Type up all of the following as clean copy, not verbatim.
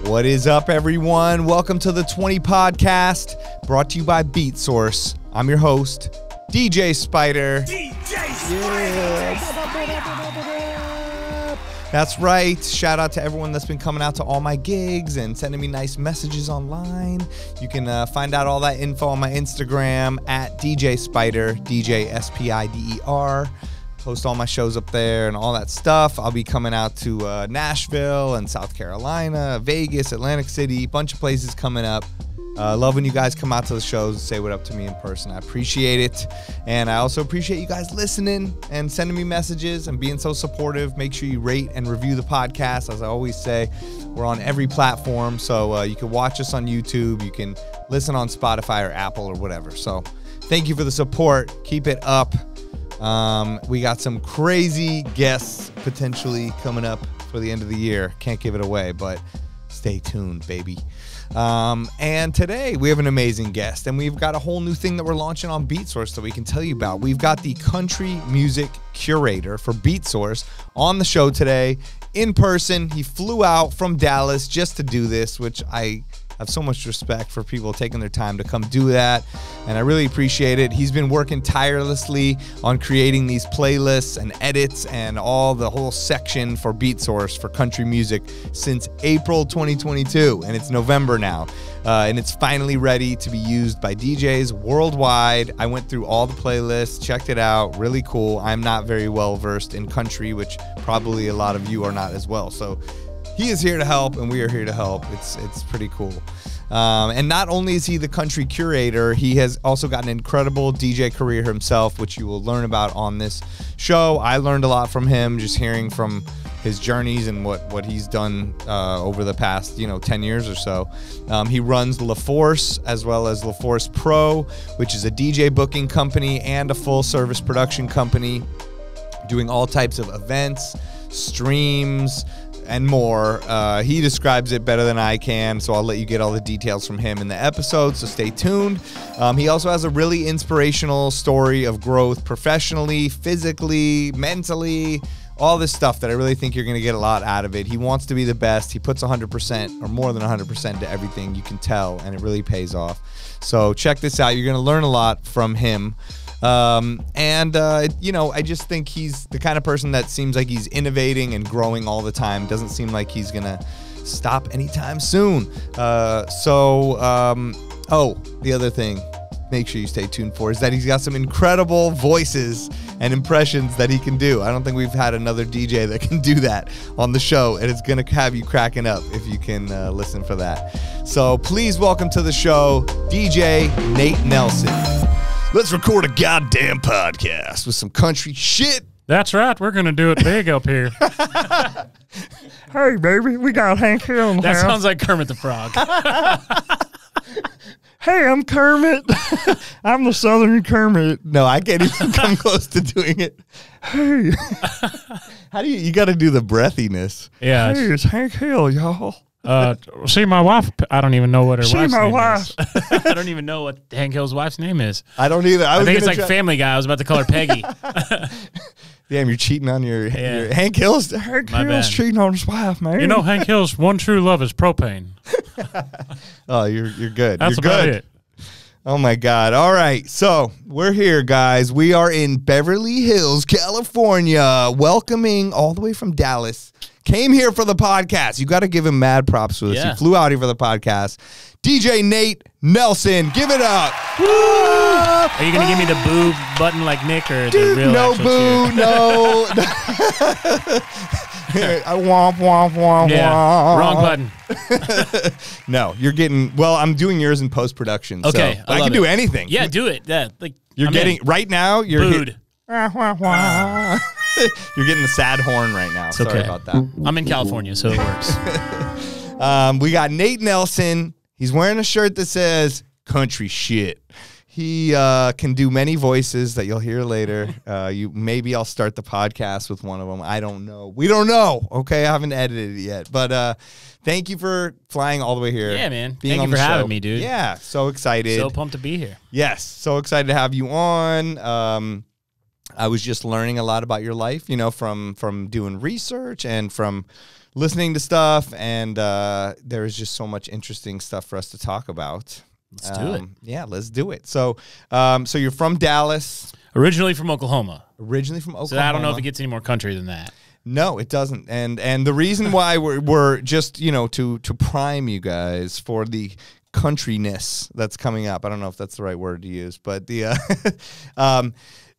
What is up, everyone? Welcome to the 20 podcast, brought to you by Beatsource. I'm your host, DJ Spider. DJ Spider! That's right. Shout out to everyone that's been coming out to all my gigs and sending me nice messages online. You can find out all that info on my Instagram at DJ Spider, DJ S-P-I-D-E-R. Post all my shows up there and all that stuff. I'll be coming out to Nashville and South Carolina, Vegas, Atlantic City, bunch of places coming up. Love when you guys come out to the shows and say what up to me in person. I appreciate it. And I also appreciate you guys listening and sending me messages and being so supportive. Make sure you rate and review the podcast. As I always say, we're on every platform. So you can watch us on YouTube. You can listen on Spotify or Apple or whatever. So thank you for the support. Keep it up. We got some crazy guests potentially coming up for the end of the year. Can't give it away, but stay tuned, baby. And today we have an amazing guest, and we've got a whole new thing that we're launching on Beatsource that we can tell you about. We've got the country music curator for Beatsource on the show today in person. He flew out from Dallas just to do this, which I have so much respect for people taking their time to come do that, and I really appreciate it. He's been working tirelessly on creating these playlists and edits and all the whole section for Beatsource for country music since April 2022, and it's November now, and it's finally ready to be used by DJs worldwide. I went through all the playlists, checked it out, really cool. I'm not very well versed in country, which probably a lot of you are not as well, so he is here to help, and we are here to help. It's pretty cool. And not only is he the country curator, he has also got an incredible DJ career himself, which you will learn about on this show. I learned a lot from him, just hearing from his journeys and what he's done over the past 10 years or so. He runs LeForce as well as LeForce Pro, which is a DJ booking company and a full service production company, doing all types of events, streams, and more. He describes it better than I can, so I'll let you get all the details from him in the episode, so stay tuned. He also has a really inspirational story of growth professionally, physically, mentally, all this stuff that I really think you're going to get a lot out of it. He wants to be the best. He puts 100% or more than 100% to everything, you can tell, and it really pays off. So check this out. You're going to learn a lot from him. I just think he's the kind of person that seems like he's innovating and growing all the time. Doesn't seem like he's gonna stop anytime soon. The other thing, make sure you stay tuned for, is that he's got some incredible voices and impressions that he can do. I don't think we've had another DJ that can do that on the show, and it's gonna have you cracking up if you can listen for that. So please welcome to the show, DJ Nate Nelson. Let's record a goddamn podcast with some country shit. That's right. We're going to do it big up here. Hey, baby, we got Hank here on the house. That sounds like Kermit the Frog. Hey, I'm Kermit. I'm the Southern Kermit. No, I can't even come close to doing it. Hey. How do you got to do the breathiness. Yeah. Hey, it's Hank Hill, y'all. See, my wife, I don't even know what her wife's name is. I don't even know what Hank Hill's wife's name is. I don't either. I think it's like Family Guy. I was about to call her Peggy. Damn, you're cheating on your Hank Hill's. Hank Hill's cheating on his wife, man. You know, Hank Hill's one true love is propane. Oh, you're good. That's you're about good. it. Oh, my God. All right. So we're here, guys. We are in Beverly Hills, California, welcoming all the way from Dallas. Came here for the podcast. You got to give him mad props for this. Yeah. He flew out here for the podcast. DJ Nate Nelson, give it up. Woo! Are you going to give me the boo button like Nick, or Dude, the real no actual boo, cheer? no. I womp, womp, womp, Yeah, wrong button. No, you're getting, well, I'm doing yours in post-production. Okay, so I can do anything. Yeah, do it. Yeah, like You're getting, right now, you're booed. You're getting the sad horn right now. It's Sorry okay. about that. I'm in California, so it works. We got Nate Nelson. He's wearing a shirt that says country shit. He can do many voices that you'll hear later. Maybe I'll start the podcast with one of them. I don't know. We don't know. Okay, I haven't edited it yet. But thank you for flying all the way here. Yeah, man. Being Thank you for having me, dude. Yeah, so excited. So pumped to be here. Yes, so excited to have you on. I was just learning a lot about your life, you know, from doing research and from listening to stuff, and there is just so much interesting stuff for us to talk about. Let's do it. Yeah, let's do it. So, so you're from Dallas. Originally from Oklahoma. Originally from Oklahoma. So I don't know if it gets any more country than that. No, it doesn't. And the reason why we're just, you know, to prime you guys for the countryness that's coming up. I don't know if that's the right word to use, but the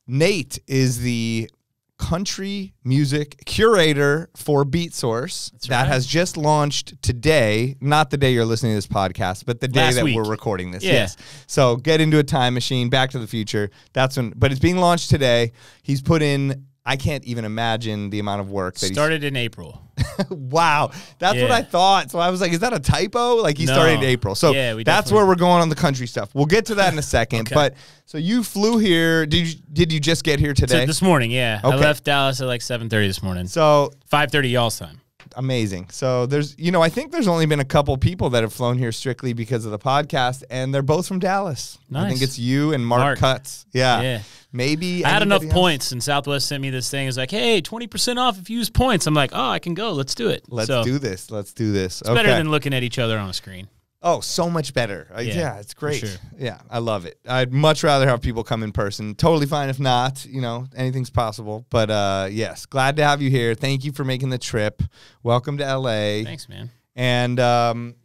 Nate is the country music curator for Beatsource. That's that right. has just launched today, not the day you're listening to this podcast, but the day Last that week. we're recording this. Yeah. Yes. So get into a time machine, Back to the Future. That's when, but it's being launched today. He's put in, I can't even imagine the amount of work that Started in April. Wow. That's what Yeah. I thought. So I was like, is that a typo? Like he No. started in April. So Yeah, we that's definitely- where we're going on the country stuff. We'll get to that in a second. Okay. But so you flew here. Did you just get here today? So this morning, yeah. I Okay. left Dallas at like 7:30 this morning. So 5:30 y'all's time. amazing. So there's, you know, I think there's only been a couple people that have flown here strictly because of the podcast, and they're both from Dallas. I Nice. think it's you and Mark Cutts. Yeah. Yeah. Maybe I had enough anybody else? points, and Southwest sent me this thing. It was like, hey, 20% off if you use points. I'm like, oh, I can go. Let's do it. Let's So, do this. Let's do this. It's better than looking at each other on a screen. Oh, so much better. Yeah, it's for great. sure. Yeah, I love it. I'd much rather have people come in person. Totally fine if not. You know, anything's possible. But yes, glad to have you here. Thank you for making the trip. Welcome to LA. Thanks, man. And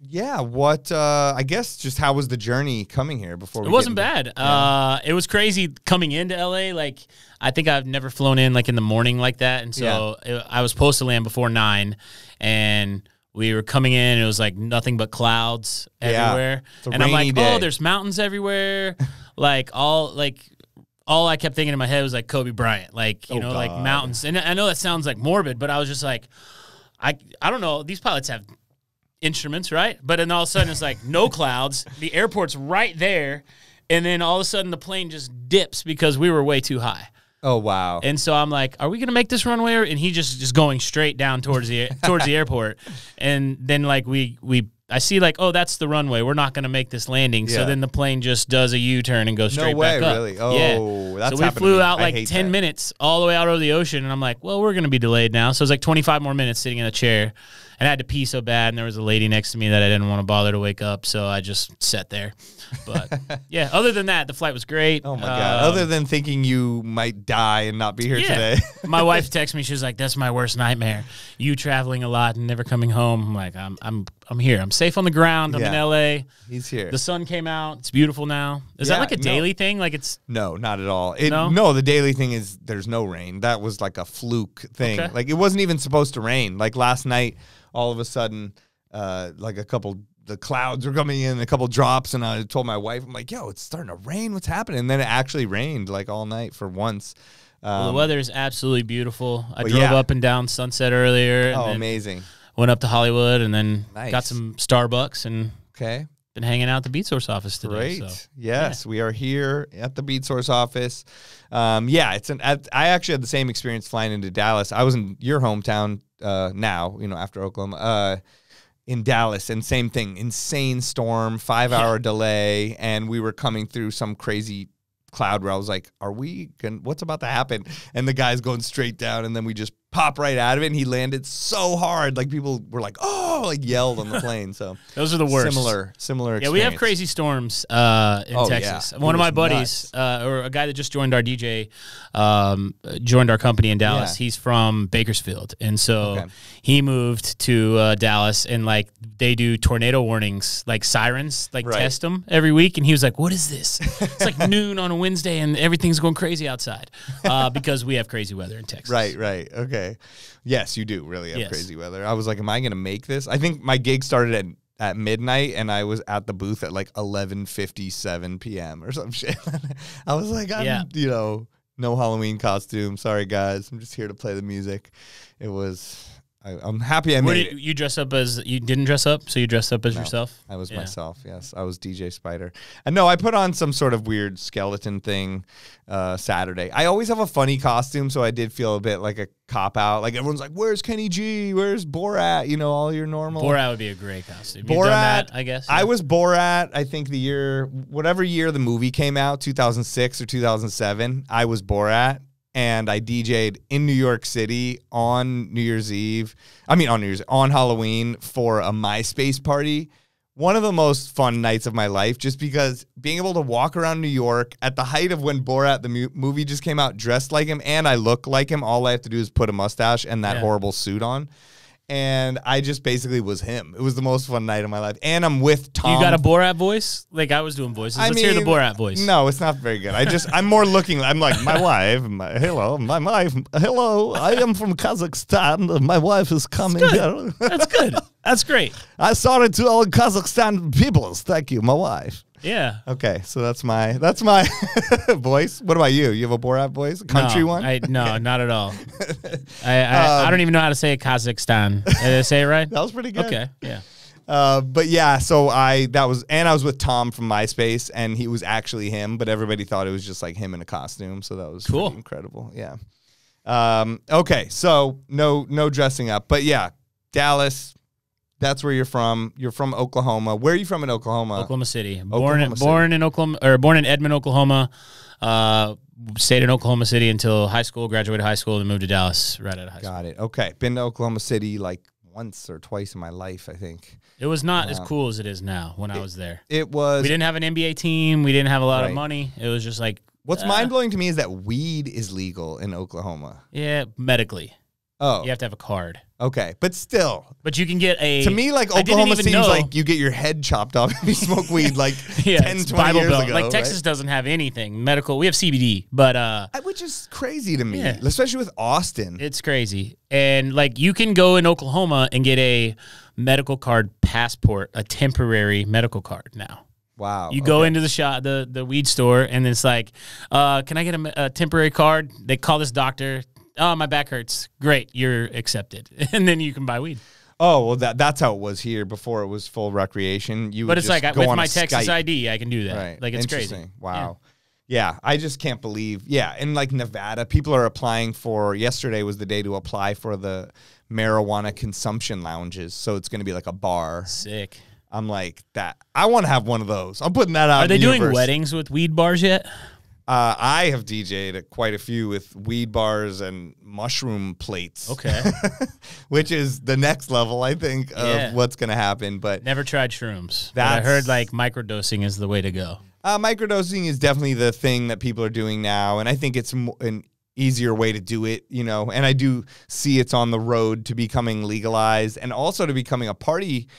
yeah, I guess just how was the journey coming here before? It wasn't bad. It was crazy coming into LA. Like, I think I've never flown in like in the morning like that. And so I was supposed to land before 9, and we were coming in, and it was like nothing but clouds everywhere. It's a and I'm rainy like, day. oh, there's mountains everywhere. all I kept thinking in my head was like Kobe Bryant, like, you know, like God. mountains. And I know that sounds like morbid, but I was just like, I don't know. These pilots have instruments, right? But then all of a sudden it's like no clouds. The airport's right there. And then all of a sudden the plane just dips because we were way too high. Oh wow. And so I'm like, are we going to make this runway? And he just going straight down towards the airport. And then like I see like, oh, that's the runway. We're not going to make this landing. Yeah. So then the plane just does a U-turn and goes straight No way, back up. really? Oh, yeah. that's So we happened to flew me. out I like hate 10 that. minutes all the way out over the ocean. And I'm like, well, we're going to be delayed now. So it was like 25 more minutes sitting in a chair. And I had to pee so bad, and there was a lady next to me that I didn't want to bother to wake up, so I just sat there. But, yeah, other than that, the flight was great. Oh my God. Other than thinking you might die and not be here today. My wife texted me. She was like, that's my worst nightmare. You traveling a lot and never coming home. I'm like, I'm here. I'm safe on the ground. I'm in LA. He's here. The sun came out. It's beautiful now. Is that like a daily thing? Like it's No, not at all. No? No, the daily thing is there's no rain. That was like a fluke thing. Okay. Like it wasn't even supposed to rain. Like last night, all of a sudden, like the clouds were coming in, a couple drops, and I told my wife, I'm like, yo, it's starting to rain. What's happening? And then it actually rained like all night for once. well, the weather is absolutely beautiful. I but drove yeah. up and down Sunset earlier. And Oh, then amazing. went up to Hollywood and then Nice. got some Starbucks and Okay. been hanging out at the Beatsource office today. Great. So. Yes, we are here at the Beatsource office. Yeah, I actually had the same experience flying into Dallas. I was in your hometown now, you know, after Oklahoma, in Dallas, and same thing, insane storm, 5-hour delay, and we were coming through some crazy cloud where I was like, what's about to happen? And the guy's going straight down, and then we just pop right out of it, and he landed so hard, like people were like, oh, like yelled on the plane. So Those are the worst. Similar experience. Yeah, we have crazy storms in Texas. yeah. One of It my was buddies, or a guy that just joined our DJ, joined our company in Dallas. Yeah. He's from Bakersfield, and so Okay. he moved to Dallas, and like they do tornado warnings, like sirens, like Right. test them every week. And he was like, "What is this?" It's like noon on a Wednesday, and everything's going crazy outside because we have crazy weather in Texas. Right. Okay. Yes, you do really have Yes. crazy weather. I was like, am I going to make this? I think my gig started at midnight, and I was at the booth at like 11:57 p.m. or some shit. I was like, no Halloween costume. Sorry, guys. I'm just here to play the music. It was... I'm happy I Where made did it. you dress up as? You didn't dress up, so you dressed up as yourself. I was Yeah. myself, yes. I was DJ Spider. And no, I put on some sort of weird skeleton thing Saturday. I always have a funny costume, so I did feel a bit like a cop-out. Like, everyone's like, where's Kenny G? Where's Borat? You know, all your normal... Borat would be a great costume. Borat, You've done that, I guess. I was Borat, I think whatever year the movie came out, 2006 or 2007, I was Borat. and I DJ'd in New York City on New Year's Eve. On Halloween for a MySpace party. One of the most fun nights of my life, just because being able to walk around New York at the height of when Borat, the movie, just came out, dressed like him, and I look like him. All I have to do is put a mustache and that horrible suit on. And I just basically was him. It was the most fun night of my life. And I'm with Tom. You got a Borat voice? Like I was doing voices. Let's hear the Borat voice. No, it's not very good. I'm more looking. I'm like, my wife. Hello. I am from Kazakhstan. My wife is coming here. That's good. That's great. I sorry to all Kazakhstan peoples. Thank you, my wife. Yeah. Okay, so that's my voice. What about you? You have a Borat voice? A country one? No, not at all. I don't even know how to say Kazakhstan. Did I say it right? That was pretty good. Okay, yeah. But yeah, so I was with Tom from MySpace, and he was actually him, but everybody thought it was just like him in a costume, so that was cool, pretty incredible. Yeah. Okay, so no dressing up, but yeah, Dallas. That's where you're from. You're from Oklahoma. Where are you from in Oklahoma? Oklahoma City. Born in Edmond, Oklahoma. Stayed in Oklahoma City until high school. Graduated high school, then moved to Dallas right out of high school. Got it. Okay. Been to Oklahoma City like once or twice in my life, I think. It was not as cool as it is now when I was there. It was. We didn't have an NBA team. We didn't have a lot of money. It was just like. What's mind-blowing to me is that weed is legal in Oklahoma. Yeah, medically. Oh. You have to have a card. Okay, but still. But you can get a... To me, like, Oklahoma seems like you get your head chopped off if you smoke weed like 10, 20 years ago. Like, Texas doesn't have anything medical. We have CBD, but... which is crazy to me, especially with Austin. It's crazy. And, like, you can go in Oklahoma and get a medical card passport, a temporary medical card now. Wow. You go into the shop, the weed store, and it's like, can I get a temporary card? They call this doctor... Oh, my back hurts. Great, you're accepted. And then you can buy weed. Oh, well, that's how it was here before it was full recreation. But it's like with my Texas ID, I can do that. Right. Like, it's crazy. Wow. Yeah, I just can't believe. Yeah, in like Nevada, people are applying for, yesterday was the day to apply for the marijuana consumption lounges. So it's going to be like a bar. Sick. I'm like, that. I want to have one of those. I'm putting that out. Are they doing weddings with weed bars yet? I have DJ'd at quite a few with weed bars and mushroom plates. Okay. Which is the next level, I think, of what's going to happen. But never tried shrooms. But I heard like microdosing is the way to go. Microdosing is definitely the thing that people are doing now. And I think it's an easier way to do it, you know. And I do see it's on the road to becoming legalized and also to becoming a party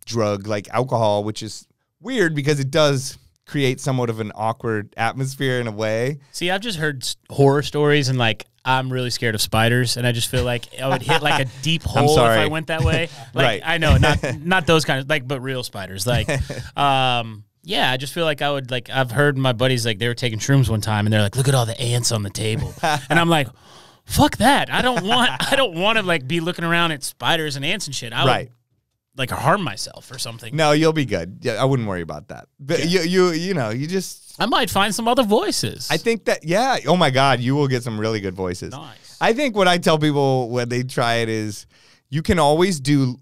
drug like alcohol, which is weird because it does create somewhat of an awkward atmosphere in a way. See, I've just heard horror stories, and like I'm really scared of spiders, and I just feel like I would hit like a deep hole if I went that way. Like, right. I know, not those kind of like, but real spiders. Like, yeah, I just feel like I would like. I've heard my buddies like they were taking shrooms one time, and they're like, "Look at all the ants on the table," and I'm like, "Fuck that! I don't want to like be looking around at spiders and ants and shit." I would, like harm myself or something. No, you'll be good. Yeah, I wouldn't worry about that. But you know, you just... I might find some other voices. I think that, yeah. Oh my God, you will get some really good voices. Nice. I think what I tell people when they try it is you can always do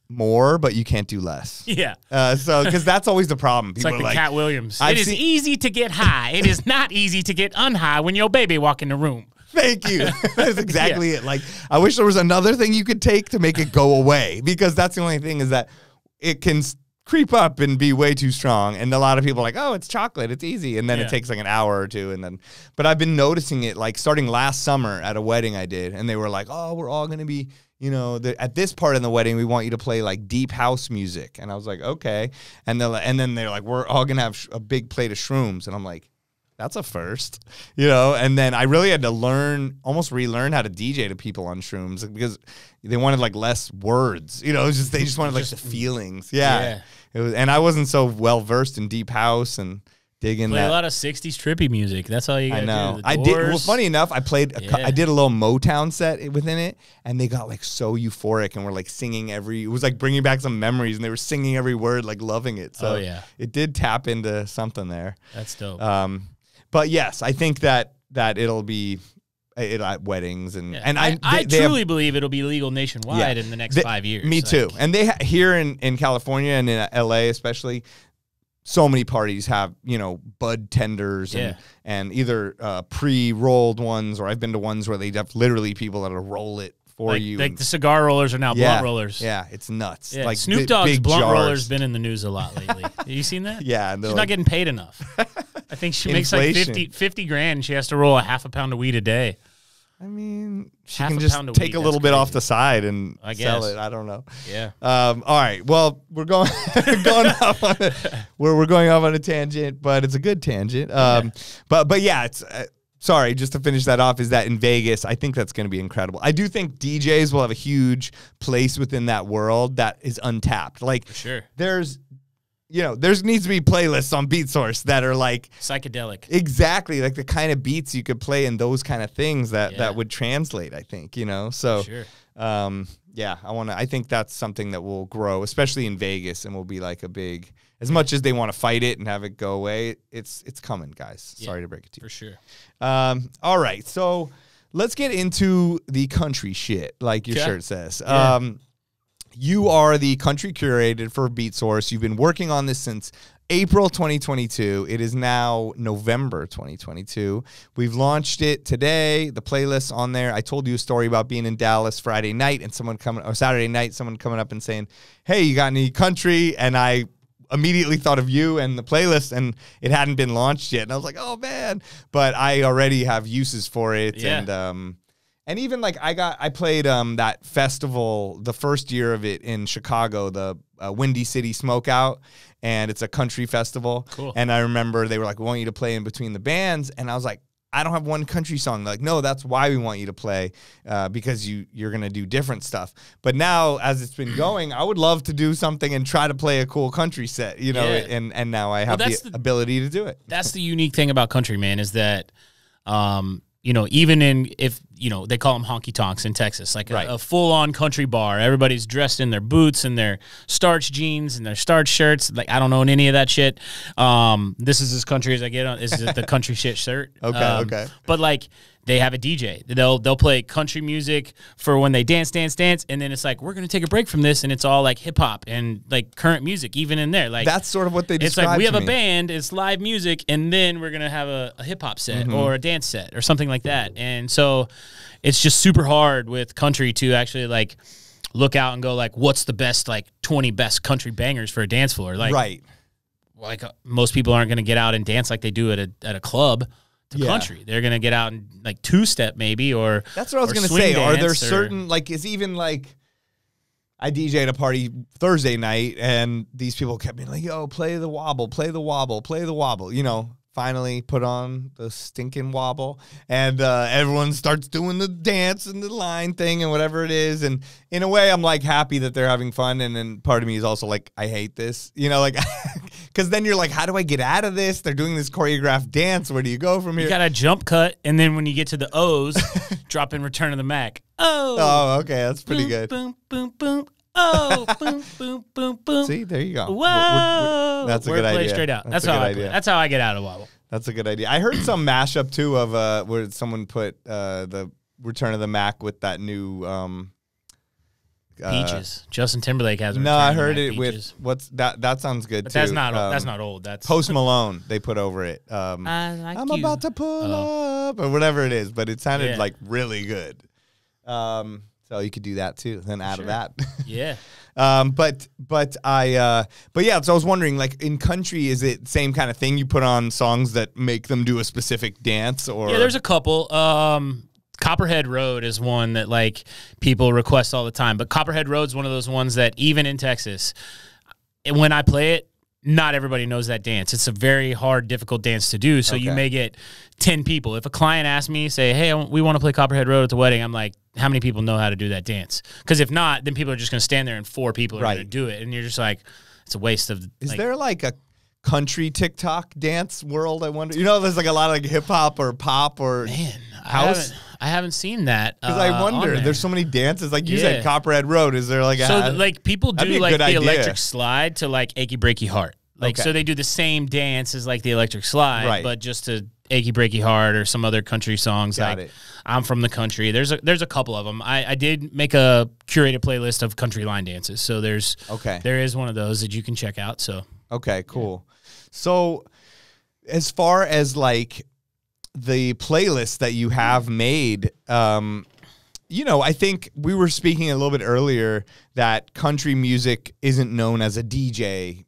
more, but you can't do less. Yeah. So, because that's always the problem. People it's like the Cat Williams. It is easy to get high. It is not easy to get unhigh when your baby walk in the room. Thank you. That's exactly it. Like, I wish there was another thing you could take to make it go away, because that's the only thing is that it can creep up and be way too strong. And a lot of people are like, oh, it's chocolate. It's easy. And then it takes like an hour or two. And then, but I've been noticing it like starting last summer at a wedding I did. And they were like, oh, we're all going to be, you know, at this part in the wedding, we want you to play like deep house music. And I was like, okay. And then they're like, we're all going to have a big plate of shrooms. And I'm like, that's a first, you know? And then I really had to almost relearn how to DJ to people on shrooms because they wanted like less words, you know? They just wanted like the feelings. Yeah. It was, and I wasn't so well versed in deep house and digging that. A lot of 60s trippy music. That's all you got to do. I know. I did. Well, funny enough, I did a little Motown set within it, and they got like so euphoric and were like singing it was like bringing back some memories, and they were singing every word, like loving it. So it did tap into something there. That's dope. But yes, I think that it'll be at weddings and I truly believe it'll be legal nationwide in the next 5 years. Me too. And they here in California and in LA especially, so many parties have, you know, bud tenders and either pre-rolled ones, or I've been to ones where they have literally people that'll roll it for you. Like the cigar rollers are now blunt rollers. Yeah, it's nuts. Yeah. Like Snoop Dogg's big blunt jars. roller's been in the news a lot lately. Have you seen that? Yeah. She's not getting paid enough. I think she makes like Inflation. 50 grand and she has to roll a half a pound of weed a day. I mean, she Half can a just pound of take weed, a little that's bit off crazy. the side and I sell guess. it. I don't know. Yeah. All right. Well, we're going off on we're going off on a tangent, but it's a good tangent. But yeah, it's sorry, just to finish that off, is that in Vegas, I think that's going to be incredible. I do think DJs will have a huge place within that world that is untapped. Like, For sure. there's needs to be playlists on Beatsource that are like Psychedelic. exactly like the kind of beats you could play and those kind of things that would translate, I think, you know. So Sure. yeah, I think that's something that will grow, especially in Vegas, and will be like a big, as much as they want to fight it and have it go away, it's coming, guys. Yeah, Sorry to break it to you. For sure. All right, so let's get into the country shit, like your shirt says. Yeah. You are the country curator for Beatsource. You've been working on this since April 2022. It is now November 2022. We've launched it today. The playlist's on there. I told you a story about being in Dallas Friday night and Saturday night, someone coming up and saying, "Hey, you got any country?" And I immediately thought of you and the playlist, and it hadn't been launched yet. And I was like, "Oh man!" But I already have uses for it, and even like I played that festival the first year of it in Chicago, the Windy City Smokeout, and it's a country festival. Cool. And I remember they were like, "We want you to play in between the bands," and I was like, "I don't have one country song." They're like, "No, that's why we want you to play, because you're gonna do different stuff." But now, as it's been going, I would love to do something and try to play a cool country set, you know. Yeah. And now I have the ability to do it. That's the unique thing about country, man, is that, you know, even if, you know, they call them honky tonks in Texas, like a full-on country bar. Everybody's dressed in their boots and their starch jeans and their starch shirts. Like, I don't own any of that shit. This is as country as I get on. This is the country shit shirt. Okay. But like, they have a DJ. They'll play country music for when they dance, and then it's like, we're gonna take a break from this, and it's all like hip hop and like current music, even in there. Like, that's sort of what they It's describe like we have to a me. band, it's live music, and then we're gonna have a hip hop set or a dance set or something like that. And so it's just super hard with country to actually like look out and go like, what's the best like 20 best country bangers for a dance floor? Like, like most people aren't gonna get out and dance like they do at a club. Country, they're gonna get out and like two-step maybe, or that's what I was gonna say. Are there certain like, is even like, I DJ'd a party Thursday night and these people kept being like, "Yo, play the wobble, play the wobble, play the wobble." You know, finally put on the stinking wobble, and everyone starts doing the dance and the line thing and whatever it is. And in a way, I'm like happy that they're having fun, and then part of me is also like, I hate this, you know, like. Because then you're like, how do I get out of this? They're doing this choreographed dance. Where do you go from here? You got a jump cut, and then when you get to the O's, drop in Return of the Mac. Oh, okay. That's pretty good. Boom, boom, boom. Oh, boom, boom, boom, boom. See, there you go. Whoa. That's a good idea. Straight out. That's a how good I idea. play. That's how I get out of wobble. That's a good idea. I heard some mashup, too, of where someone put the Return of the Mac with that new... Peaches. Justin Timberlake has. No, I heard it with what's that. That sounds good but too. That's not old. That's Post Malone. They put over it. I'm about to pull up or whatever it is, but it sounded like really good. So you could do that too. Then out of that, yeah. But yeah. So I was wondering, like in country, is it same kind of thing? You put on songs that make them do a specific dance, or there's a couple. Copperhead Road is one that like people request all the time, but Copperhead Road's one of those ones that even in Texas, when I play it, not everybody knows that dance. It's a very hard, difficult dance to do. So you may get 10 people. If a client asks me, say, "Hey, we want to play Copperhead Road at the wedding," I'm like, how many people know how to do that dance? Because if not, then people are just going to stand there and 4 people are going to do it, and you're just like, it's a waste of. Is there like a country TikTok dance world? I wonder. You know, there's like a lot of like hip hop or pop or house. I haven't seen that. Because I wonder, there's so many dances. Like you said, Copperhead Road. Is there like a... So like people do like the idea. electric slide to like Achy Breaky Heart. Like so they do the same dance as like the electric slide, but just to Achy Breaky Heart or some other country songs. Got it. I'm from the country. There's a couple of them. I did make a curated playlist of country line dances. So there is one of those that you can check out. So Okay, cool. So as far as like the playlist that you have made, you know, I think we were speaking a little bit earlier that country music isn't known as a DJ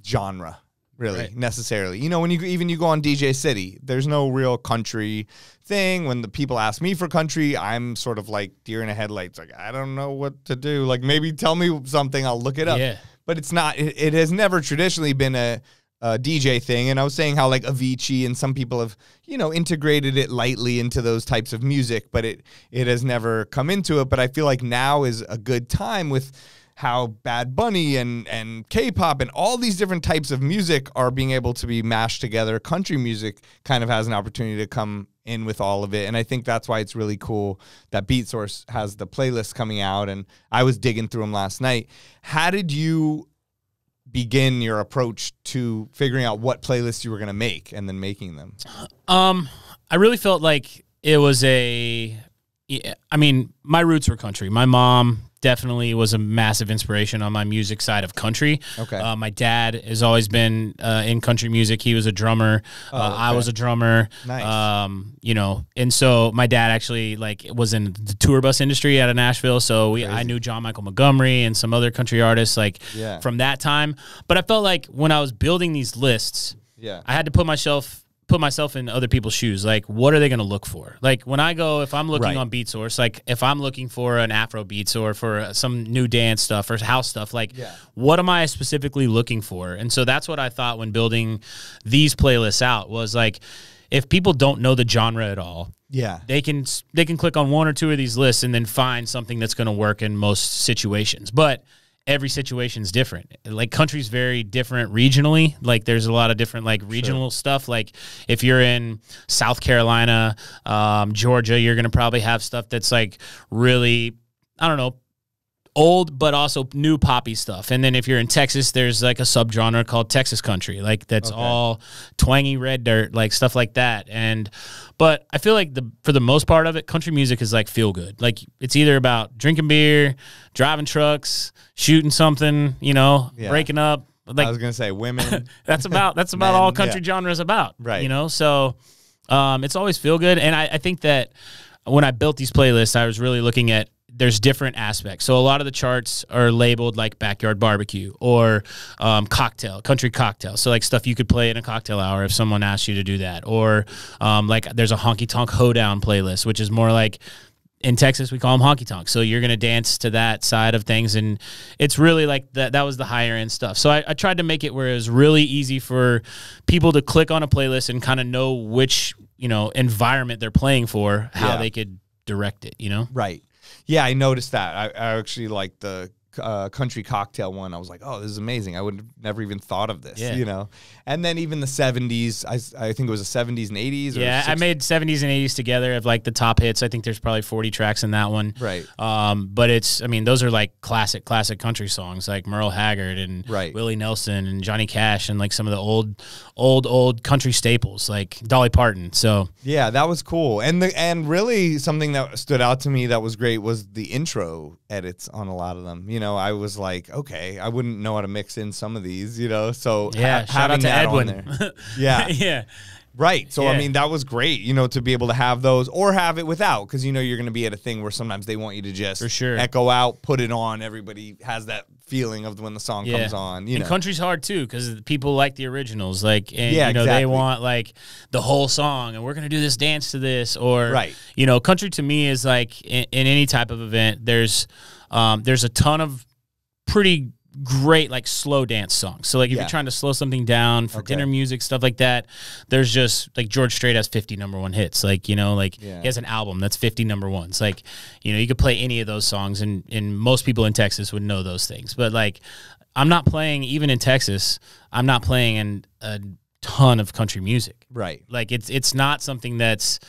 genre, really, necessarily. You know, when you go on DJ City, there's no real country thing. When the people ask me for country, I'm sort of like deer in the headlights. Like, I don't know what to do. Like, maybe tell me something, I'll look it up. Yeah. But it's not, it has never traditionally been a DJ thing. And I was saying how like Avicii and some people have, you know, integrated it lightly into those types of music, but it has never come into it. But I feel like now is a good time with how Bad Bunny and K-pop and all these different types of music are being able to be mashed together. Country music kind of has an opportunity to come in with all of it. And I think that's why it's really cool that Beatsource has the playlist coming out. And I was digging through them last night. How did you begin your approach to figuring out what playlists you were going to make and then making them? I really felt like it was I mean, my roots were country. My mom definitely was a massive inspiration on my music side of country. Okay. My dad has always been in country music. He was a drummer. I was a drummer. Nice. You know, and so my dad actually like was in the tour bus industry out of Nashville. So I knew John Michael Montgomery and some other country artists like from that time. But I felt like when I was building these lists, I had to put myself in other people's shoes. Like, what are they going to look for? Like, when I go, if I'm looking on Beatsource, like, if I'm looking for an Afro beats or for some new dance stuff or house stuff, like, what am I specifically looking for? And so that's what I thought when building these playlists out was, like, if people don't know the genre at all, they can click on one or two of these lists and then find something that's going to work in most situations. But every situation is different. Like, country's very different regionally. Like, there's a lot of different like regional stuff. Like, if you're in South Carolina, Georgia, you're gonna probably have stuff that's like really, I don't know, old but also new poppy stuff. And then if you're in Texas, there's like a subgenre called Texas country, like that's all twangy red dirt, like stuff like that. But I feel like for the most part of it, country music is like feel good. Like, it's either about drinking beer, driving trucks, shooting something, you know, breaking up. Like, I was gonna say women. that's about all country genre is about, right? You know, so it's always feel good. And I think that when I built these playlists, I was really looking at there's different aspects. So a lot of the charts are labeled like backyard barbecue or country cocktail. So like stuff you could play in a cocktail hour if someone asked you to do that. Or like there's a honky tonk hoedown playlist, which is more like, in Texas, we call them honky tonks. So you're going to dance to that side of things. And it's really like that was the higher end stuff. So I tried to make it where it was really easy for people to click on a playlist and kind of know which, you know, environment they're playing for, how they could direct it, you know? Right. Yeah, I noticed that. I actually like the country cocktail one. I was like, oh, this is amazing. I would have never even thought of this, you know? And then even the 70s, I think it was the 70s and 80s. Yeah, I made 70s and 80s together of like the top hits. I think there's probably 40 tracks in that one. Right. But it's, I mean, those are like classic country songs like Merle Haggard and Willie Nelson and Johnny Cash and like some of the old country staples like Dolly Parton. So yeah, that was cool. And really something that stood out to me that was great was the intro edits on a lot of them. You know, I was like, okay, I wouldn't know how to mix in some of these, you know, so shout out to Edwin. Yeah. Right. So, I mean, that was great, you know, to be able to have those or have it without, because, you know, you're going to be at a thing where sometimes they want you to just echo out, put it on. Everybody has that feeling of when the song comes on. You know, country's hard, too, because people like the originals. Like, and, you know, they want, like, the whole song, and we're going to do this dance to this. Or, you know, country to me is like in any type of event, there's a ton of pretty great like slow dance songs. So like if you're trying to slow something down for dinner music, stuff like that, there's just like George Strait has 50 #1 hits. Like, you know, like he has an album that's 50 #1s. Like, you know, you could play any of those songs and most people in Texas would know those things. But like, I'm not playing, even in Texas, I'm not playing a ton of country music. Right. Like it's not something that's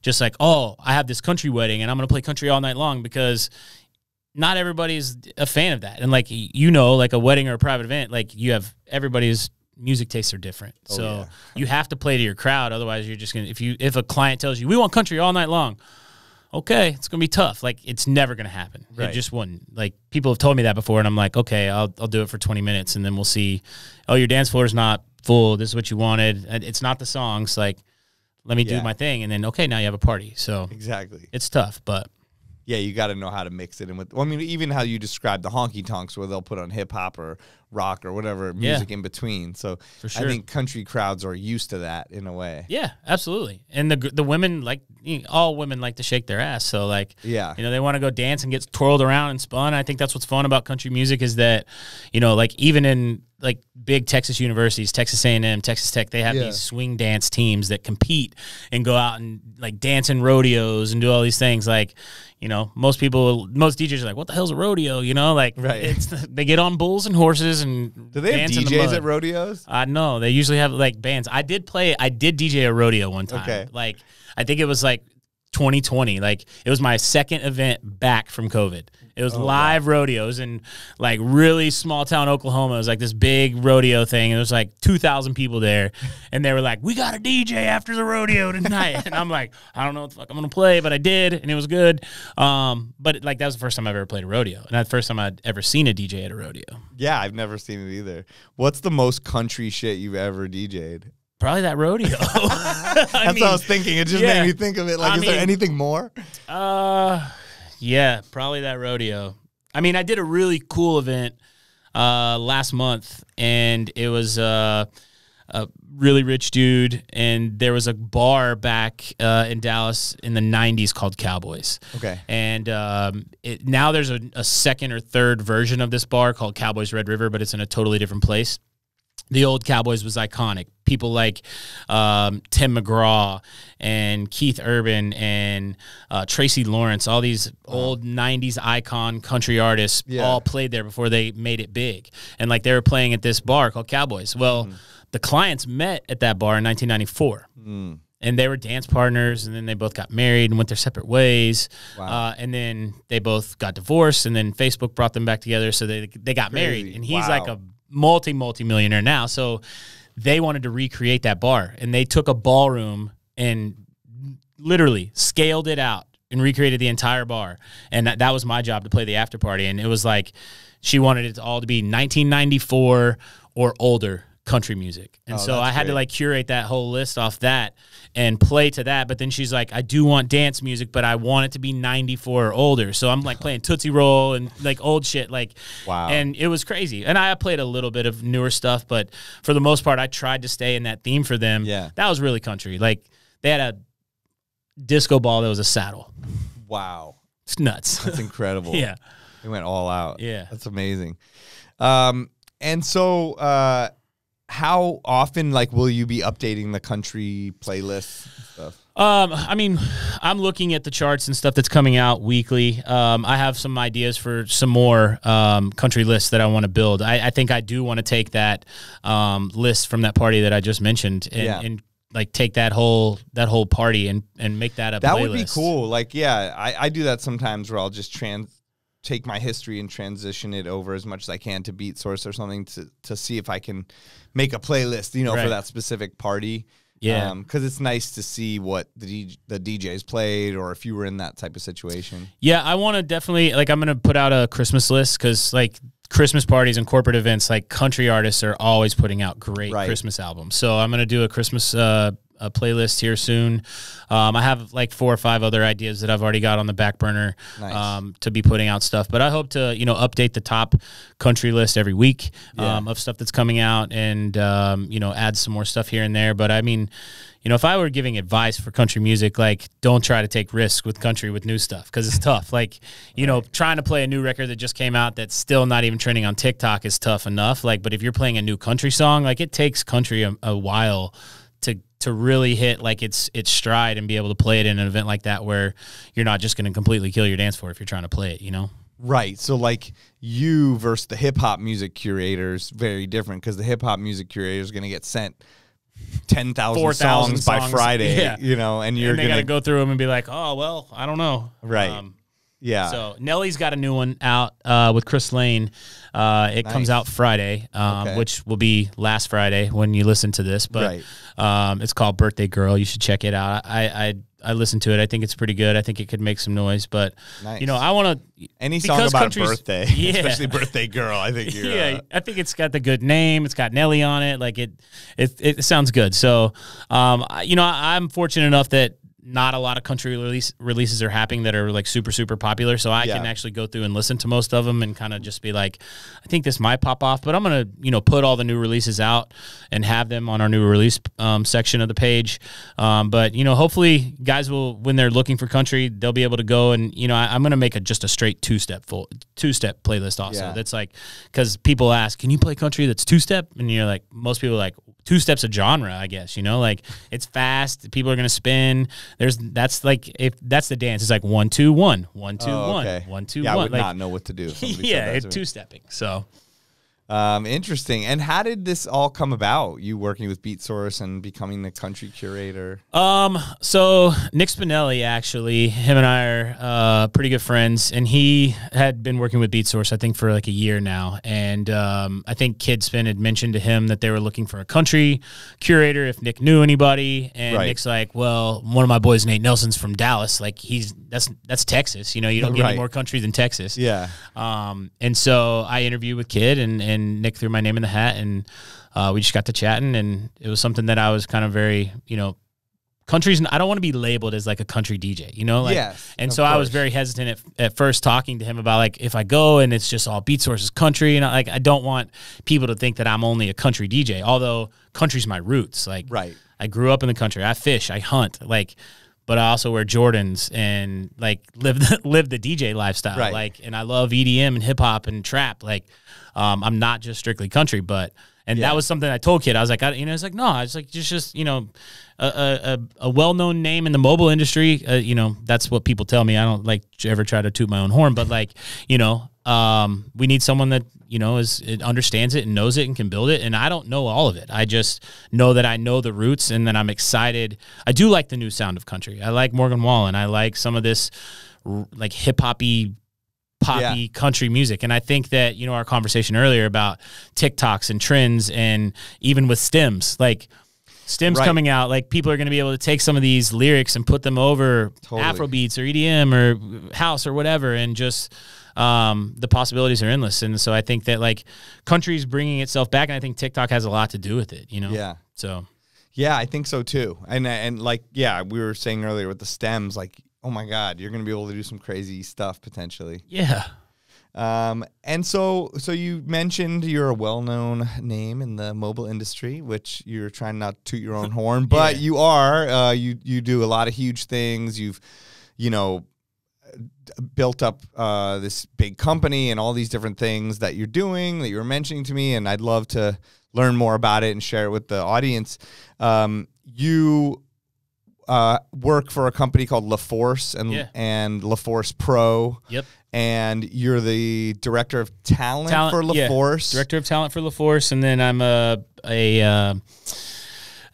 just like, oh, I have this country wedding and I'm going to play country all night long, because not everybody's a fan of that. And like, you know, like a wedding or a private event, like you have everybody's music tastes are different. So you have to play to your crowd. Otherwise you're just going to, if a client tells you we want country all night long, okay, it's gonna be tough. Like it's never gonna happen. Right. It just wouldn't. Like people have told me that before, and I'm like, okay, I'll do it for 20 minutes, and then we'll see. Oh, your dance floor is not full. This is what you wanted. And it's not the songs. Like, let me do my thing, and then okay, now you have a party. So exactly, it's tough, but. Yeah, you got to know how to mix it in with. Well, I mean, even how you describe the honky tonks, where they'll put on hip hop or rock or whatever music in between. So for sure. I think country crowds are used to that in a way. Yeah, absolutely. And the women like all women like to shake their ass. So like, yeah, they want to go dance and get twirled around and spun. I think that's what's fun about country music is that, like even in like big Texas universities, Texas A&M, Texas Tech, they have these swing dance teams that compete and go out and like dance in rodeos and do all these things. Like, most DJs are like, what the hell's a rodeo? Like they get on bulls and horses and do they have dance DJs at rodeos? No, they usually have like bands. I did DJ a rodeo one time. Okay. Like I think it was like 2020. Like it was my second event back from COVID. It was live rodeos in like really small town Oklahoma. It was like this big rodeo thing. And there was like 2,000 people there. And they were like, we got a DJ after the rodeo tonight. And I'm like, I don't know what the fuck I'm going to play, but I did. And it was good. But like that was the first time I've ever played a rodeo. And that's the first time I'd ever seen a DJ at a rodeo. Yeah, I've never seen it either. What's the most country shit you've ever DJ'd? Probably that rodeo. That's what I was thinking. It just made me think of it. Like, is there anything more? Yeah, probably that rodeo. I mean, I did a really cool event last month, and it was a really rich dude, and there was a bar back in Dallas in the 90s called Cowboys. Okay. And now there's a second or third version of this bar called Cowboys Red River, but it's in a totally different place. The old Cowboys was iconic. People like Tim McGraw and Keith Urban and Tracy Lawrence, all these old 90s icon country artists all played there before they made it big. And like they were playing at this bar called Cowboys. Well, the clients met at that bar in 1994. And they were dance partners, and then they both got married and went their separate ways. Wow. And then they both got divorced, and then Facebook brought them back together, so they got married. And he's like a multi-millionaire now. So they wanted to recreate that bar, and they took a ballroom and literally scaled it out and recreated the entire bar. And that was my job to play the after party. And it was like she wanted it all to be 1994 or older country music. And so I had to like curate that whole list off that and play to that. But then she's like, I do want dance music, but I want it to be 94 or older. So I'm like playing Tootsie Roll and like old shit. Like, wow. And it was crazy. And I played a little bit of newer stuff, but for the most part, I tried to stay in that theme for them. Yeah. That was really country. Like they had a disco ball that was a saddle. Wow. It's nuts. That's incredible. Yeah. They went all out. Yeah. That's amazing. And so, how often, like, will you be updating the country playlist and stuff? I mean, I'm looking at the charts and stuff that's coming out weekly. I have some ideas for some more country lists that I want to build. I think I do want to take that list from that party that I just mentioned and like take that whole party and make that a playlist. That would be cool. Like, yeah, I do that sometimes where I'll just take my history and transition it over as much as I can to Beatsource or something to see if I can make a playlist, for that specific party. Yeah. Because it's nice to see what the DJs played or if you were in that type of situation. Yeah, I want to definitely, like, I'm going to put out a Christmas list because, like, Christmas parties and corporate events, like, country artists are always putting out great Christmas albums. So I'm going to do a Christmas a playlist here soon. I have like 4 or 5 other ideas that I've already got on the back burner to be putting out stuff. But I hope to, update the top country list every week of stuff that's coming out and, add some more stuff here and there. But I mean, if I were giving advice for country music, like, don't try to take risks with country with new stuff because it's tough. Like, trying to play a new record that just came out that's still not even trending on TikTok is tough enough. Like, but if you're playing a new country song, like, it takes country a while to really hit like its stride and be able to play it in an event like that where you're not just going to completely kill your dance floor if you're trying to play it, Right. So like you versus the hip hop music curators, very different because the hip hop music curator is going to get sent 10,000 songs by Friday, and you're going to go through them and be like, oh, well, I don't know. Right. Yeah. So Nelly's got a new one out with Chris Lane. It comes out Friday, which will be last Friday when you listen to this. But it's called Birthday Girl. You should check it out. I I listened to it. I think it's pretty good. I think it could make some noise, but Nice. you know, I want to Any song about a birthday, especially birthday girl. I think you're. Yeah, I think it's got the good name. It's got Nelly on it. Like it sounds good. So, you know, I'm fortunate enough that not a lot of country releases are happening that are like super, super popular. So I can actually go through and listen to most of them and kind of just be like, I think this might pop off, but I'm going to, you know, put all the new releases out and have them on our new release section of the page. But, you know, hopefully guys will, when they're looking for country, they'll be able to go and, you know, I'm going to make just a straight two-step playlist also. That's like, because people ask, can you play country that's two-step? And you're like, most people are like, two-step's a genre, I guess, you know, like it's fast. People are going to spin. That's like, if that's the dance, it's like 1 2 1 1 2 1 1 2 1. I would like, not know what to do. Yeah, it's two-stepping. So interesting. And how did this all come about? You working with Beatsource and becoming the country curator? So Nick Spinelli, actually, him and I are pretty good friends, and he had been working with Beatsource, I think, for like a year now. And I think Kid Spin had mentioned to him that they were looking for a country curator if Nick knew anybody. And Nick's like, well, one of my boys, Nate Nelson's from Dallas. Like that's Texas. You know, you don't get any more country than Texas. Yeah. And so I interviewed with Kid, and Nick threw my name in the hat, and we just got to chatting, and it was something that I was kind of very, you know, countries. I don't want to be labeled as like a country DJ, you know, like, and so I was very hesitant at first talking to him about like, if I go and it's just all Beatsource's country, and I don't want people to think that I'm only a country DJ, although country's my roots. Like, I grew up in the country. I fish, I hunt, like, but I also wear Jordans and like live the DJ lifestyle. Like, and I love EDM and hip hop and trap. Like, I'm not just strictly country, and that was something I told Kid. I was like, it's like, no, it's like just you know, a well-known name in the mobile industry. You know, that's what people tell me. I don't like to ever try to toot my own horn, but like, you know, we need someone that, you know, understands it and knows it and can build it. And I don't know all of it. I just know that I know the roots, and then I'm excited. I do like the new sound of country. I like Morgan Wallen. I like some of this like hip-hoppy, poppy country music. And I think that, you know, our conversation earlier about TikToks and trends, and even with stems, like stems coming out, like people are going to be able to take some of these lyrics and put them over Afro beats or EDM or house or whatever, and just the possibilities are endless. And so I think that like country's bringing itself back, and I think TikTok has a lot to do with it, you know? Yeah. So. Yeah, I think so too. And like, yeah, we were saying earlier with the stems, like, oh my God, you're going to be able to do some crazy stuff potentially. Yeah. And so you mentioned you're a well-known name in the mobile industry, which you're trying not to toot your own horn, but you are, you do a lot of huge things. You've, you know, built up this big company and all these different things that you're doing that you were mentioning to me, and I'd love to learn more about it and share it with the audience. You work for a company called LeForce and LeForce Pro. Yep. And you're the director of talent for LeForce. Yeah. Director of talent for LeForce, and then I'm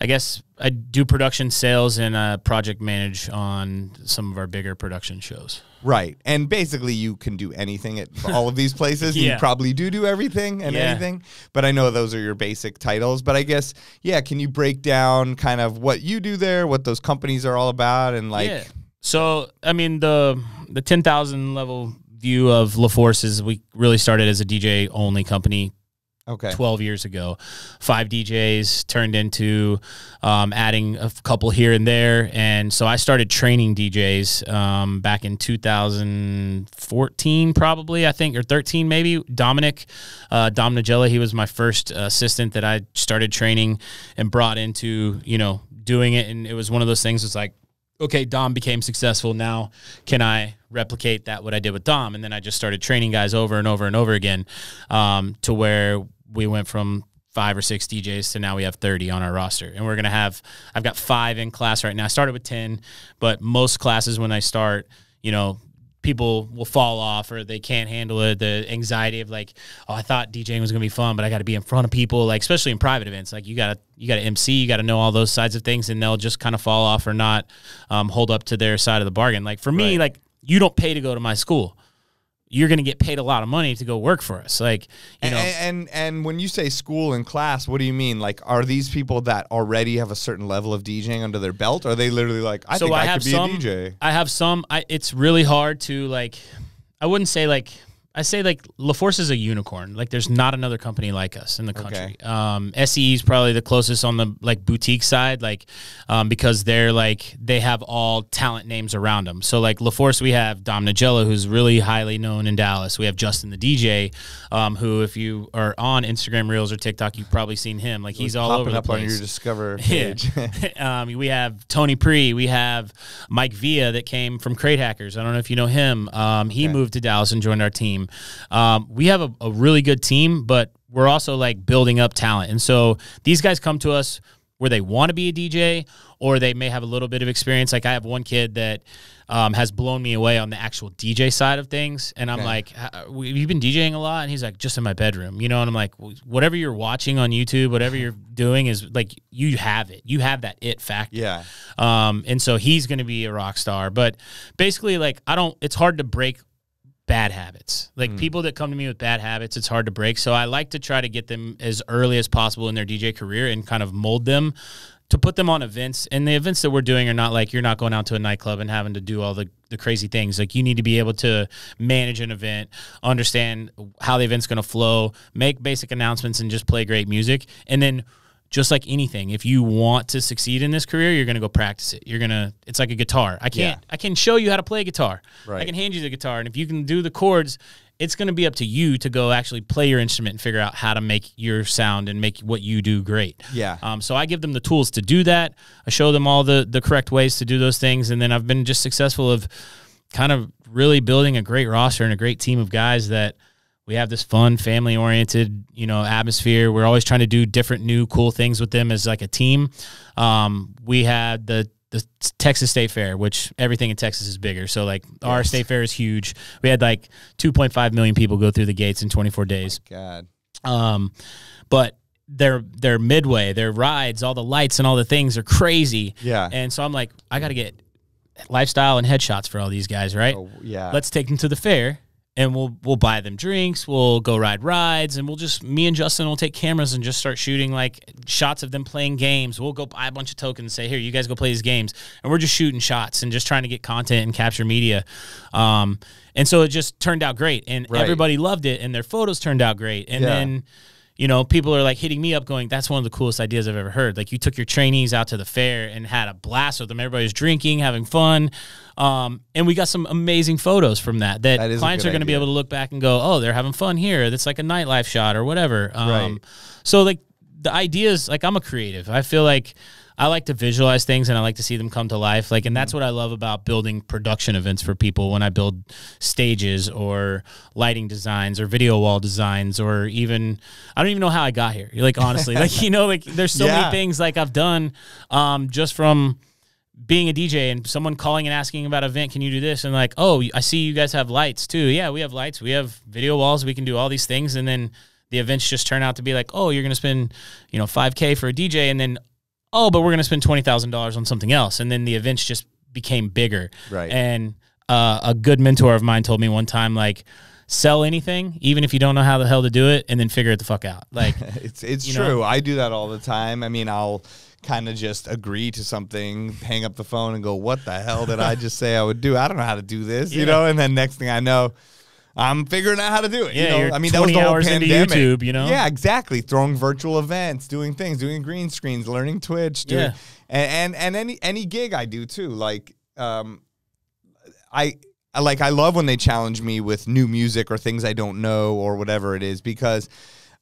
I guess I do production, sales, and project manage on some of our bigger production shows. Right. And basically you can do anything at all of these places. You probably do everything and anything. But I know those are your basic titles. But I guess, can you break down kind of what you do there, what those companies are all about, and like... Yeah. So, I mean, the 10,000 level view of LeForce is we really started as a DJ-only company 12 years ago. 5 DJs turned into adding a couple here and there. And so I started training DJs back in 2014 probably, I think, or 13 maybe. Dom Nagella, he was my first assistant that I started training and brought into, you know, doing it. And it was one of those things, it's like, okay, Dom became successful. Now can I replicate what I did with Dom? And then I just started training guys over and over and over again to where we went from 5 or 6 DJs to now we have 30 on our roster. And we're going to have, I've got 5 in class right now. I started with 10, but most classes when I start, you know, people will fall off or they can't handle it. The anxiety of like, oh, I thought DJing was going to be fun, but I got to be in front of people, like especially in private events. Like you got to MC, you got to know all those sides of things, and they'll just kind of fall off or not hold up to their side of the bargain. Like for me, like you don't pay to go to my school. you're going to get paid a lot of money to go work for us. Like, you know. And when you say school and class, what do you mean? Like, are these people that already have a certain level of DJing under their belt? Or are they literally like, I think I could be a DJ? I have some. It's really hard to, like, I wouldn't say, like, I say, like, LeForce is a unicorn. Like, there's not another company like us in the country. SE is probably the closest on the, like, boutique side, like, because they're, like, they have all talent names around them. So, like, LeForce, we have Dom Nigello, who's really highly known in Dallas. We have Justin the DJ, who, if you are on Instagram Reels or TikTok, you've probably seen him. Like, he's all over the place. On your Discover page. We have Tony Pre. We have Mike Villa that came from Crate Hackers. I don't know if you know him. He moved to Dallas and joined our team. We have a really good team, but we're also like building up talent. And so these guys come to us where they want to be a DJ, or they may have a little bit of experience. Like, I have one kid that has blown me away on the actual DJ side of things. And I'm like, you've been DJing a lot? And he's like, just in my bedroom, you know? And I'm like, whatever you're watching on YouTube, whatever you're doing is like, you have it. You have that it factor. Yeah. And so he's going to be a rock star. But basically, like, it's hard to break bad habits. Like, people that come to me with bad habits, it's hard to break. So I like to try to get them as early as possible in their DJ career and kind of mold them to put them on events. And the events that we're doing are not like, you're not going out to a nightclub and having to do all the crazy things. Like, you need to be able to manage an event, understand how the event's going to flow, make basic announcements, and just play great music. And then, just like anything, if you want to succeed in this career, you're going to go practice it. It's like a guitar. I can show you how to play guitar. Right. I can hand you the guitar. And if you can do the chords, it's going to be up to you to go actually play your instrument and figure out how to make your sound and make what you do great. Yeah. So I give them the tools to do that. I show them all the correct ways to do those things. And then I've been just successful of kind of really building a great roster and a great team of guys that we have this fun, family-oriented, atmosphere. We're always trying to do different, new, cool things with them as like a team. We had the Texas State Fair, which everything in Texas is bigger. So, like, our State Fair is huge. We had like 2.5 million people go through the gates in 24 days. Oh God. But their midway, their rides, all the lights and all the things are crazy. Yeah. And so I'm like, I got to get lifestyle and headshots for all these guys, right? Oh, yeah. Let's take them to the fair. And we'll buy them drinks, we'll go ride rides, and me and Justin will take cameras and just start shooting like shots of them playing games. We'll go buy a bunch of tokens and say, here, you guys go play these games. And we're just shooting shots and just trying to get content and capture media. And so it just turned out great. And everybody loved it, and their photos turned out great. And then, people are like hitting me up going, that's one of the coolest ideas I've ever heard. Like, you took your trainees out to the fair and had a blast with them. Everybody was drinking, having fun. And we got some amazing photos from that clients are going to be able to look back and go, oh, they're having fun here. That's like a nightlife shot or whatever. So, like, the idea is, like, I'm a creative. I feel like I like to visualize things and I like to see them come to life. Like, and that's what I love about building production events for people when I build stages or lighting designs or video wall designs, or even, I don't even know how I got here. Like, honestly, like, like, there's so many things like I've done, just from being a DJ and someone calling and asking about an event, can you do this? And like, oh, I see you guys have lights too. Yeah, we have lights. We have video walls. We can do all these things. And then the events just turn out to be like, oh, you're going to spend, $5K for a DJ. And then, oh, but we're going to spend $20,000 on something else. And then the events just became bigger. Right. And a good mentor of mine told me one time, like, sell anything, even if you don't know how the hell to do it, and then figure it the fuck out. Like, it's true. I do that all the time. I mean, I'll kind of just agree to something, hang up the phone and go, what the hell did I just say I would do? I don't know how to do this, and then next thing I know, I'm figuring out how to do it. Yeah, I mean, that was the whole pandemic. Into YouTube, Yeah, exactly. Throwing virtual events, doing things, doing green screens, learning Twitch, and any gig I do too. Like, I love when they challenge me with new music or things I don't know or whatever it is, because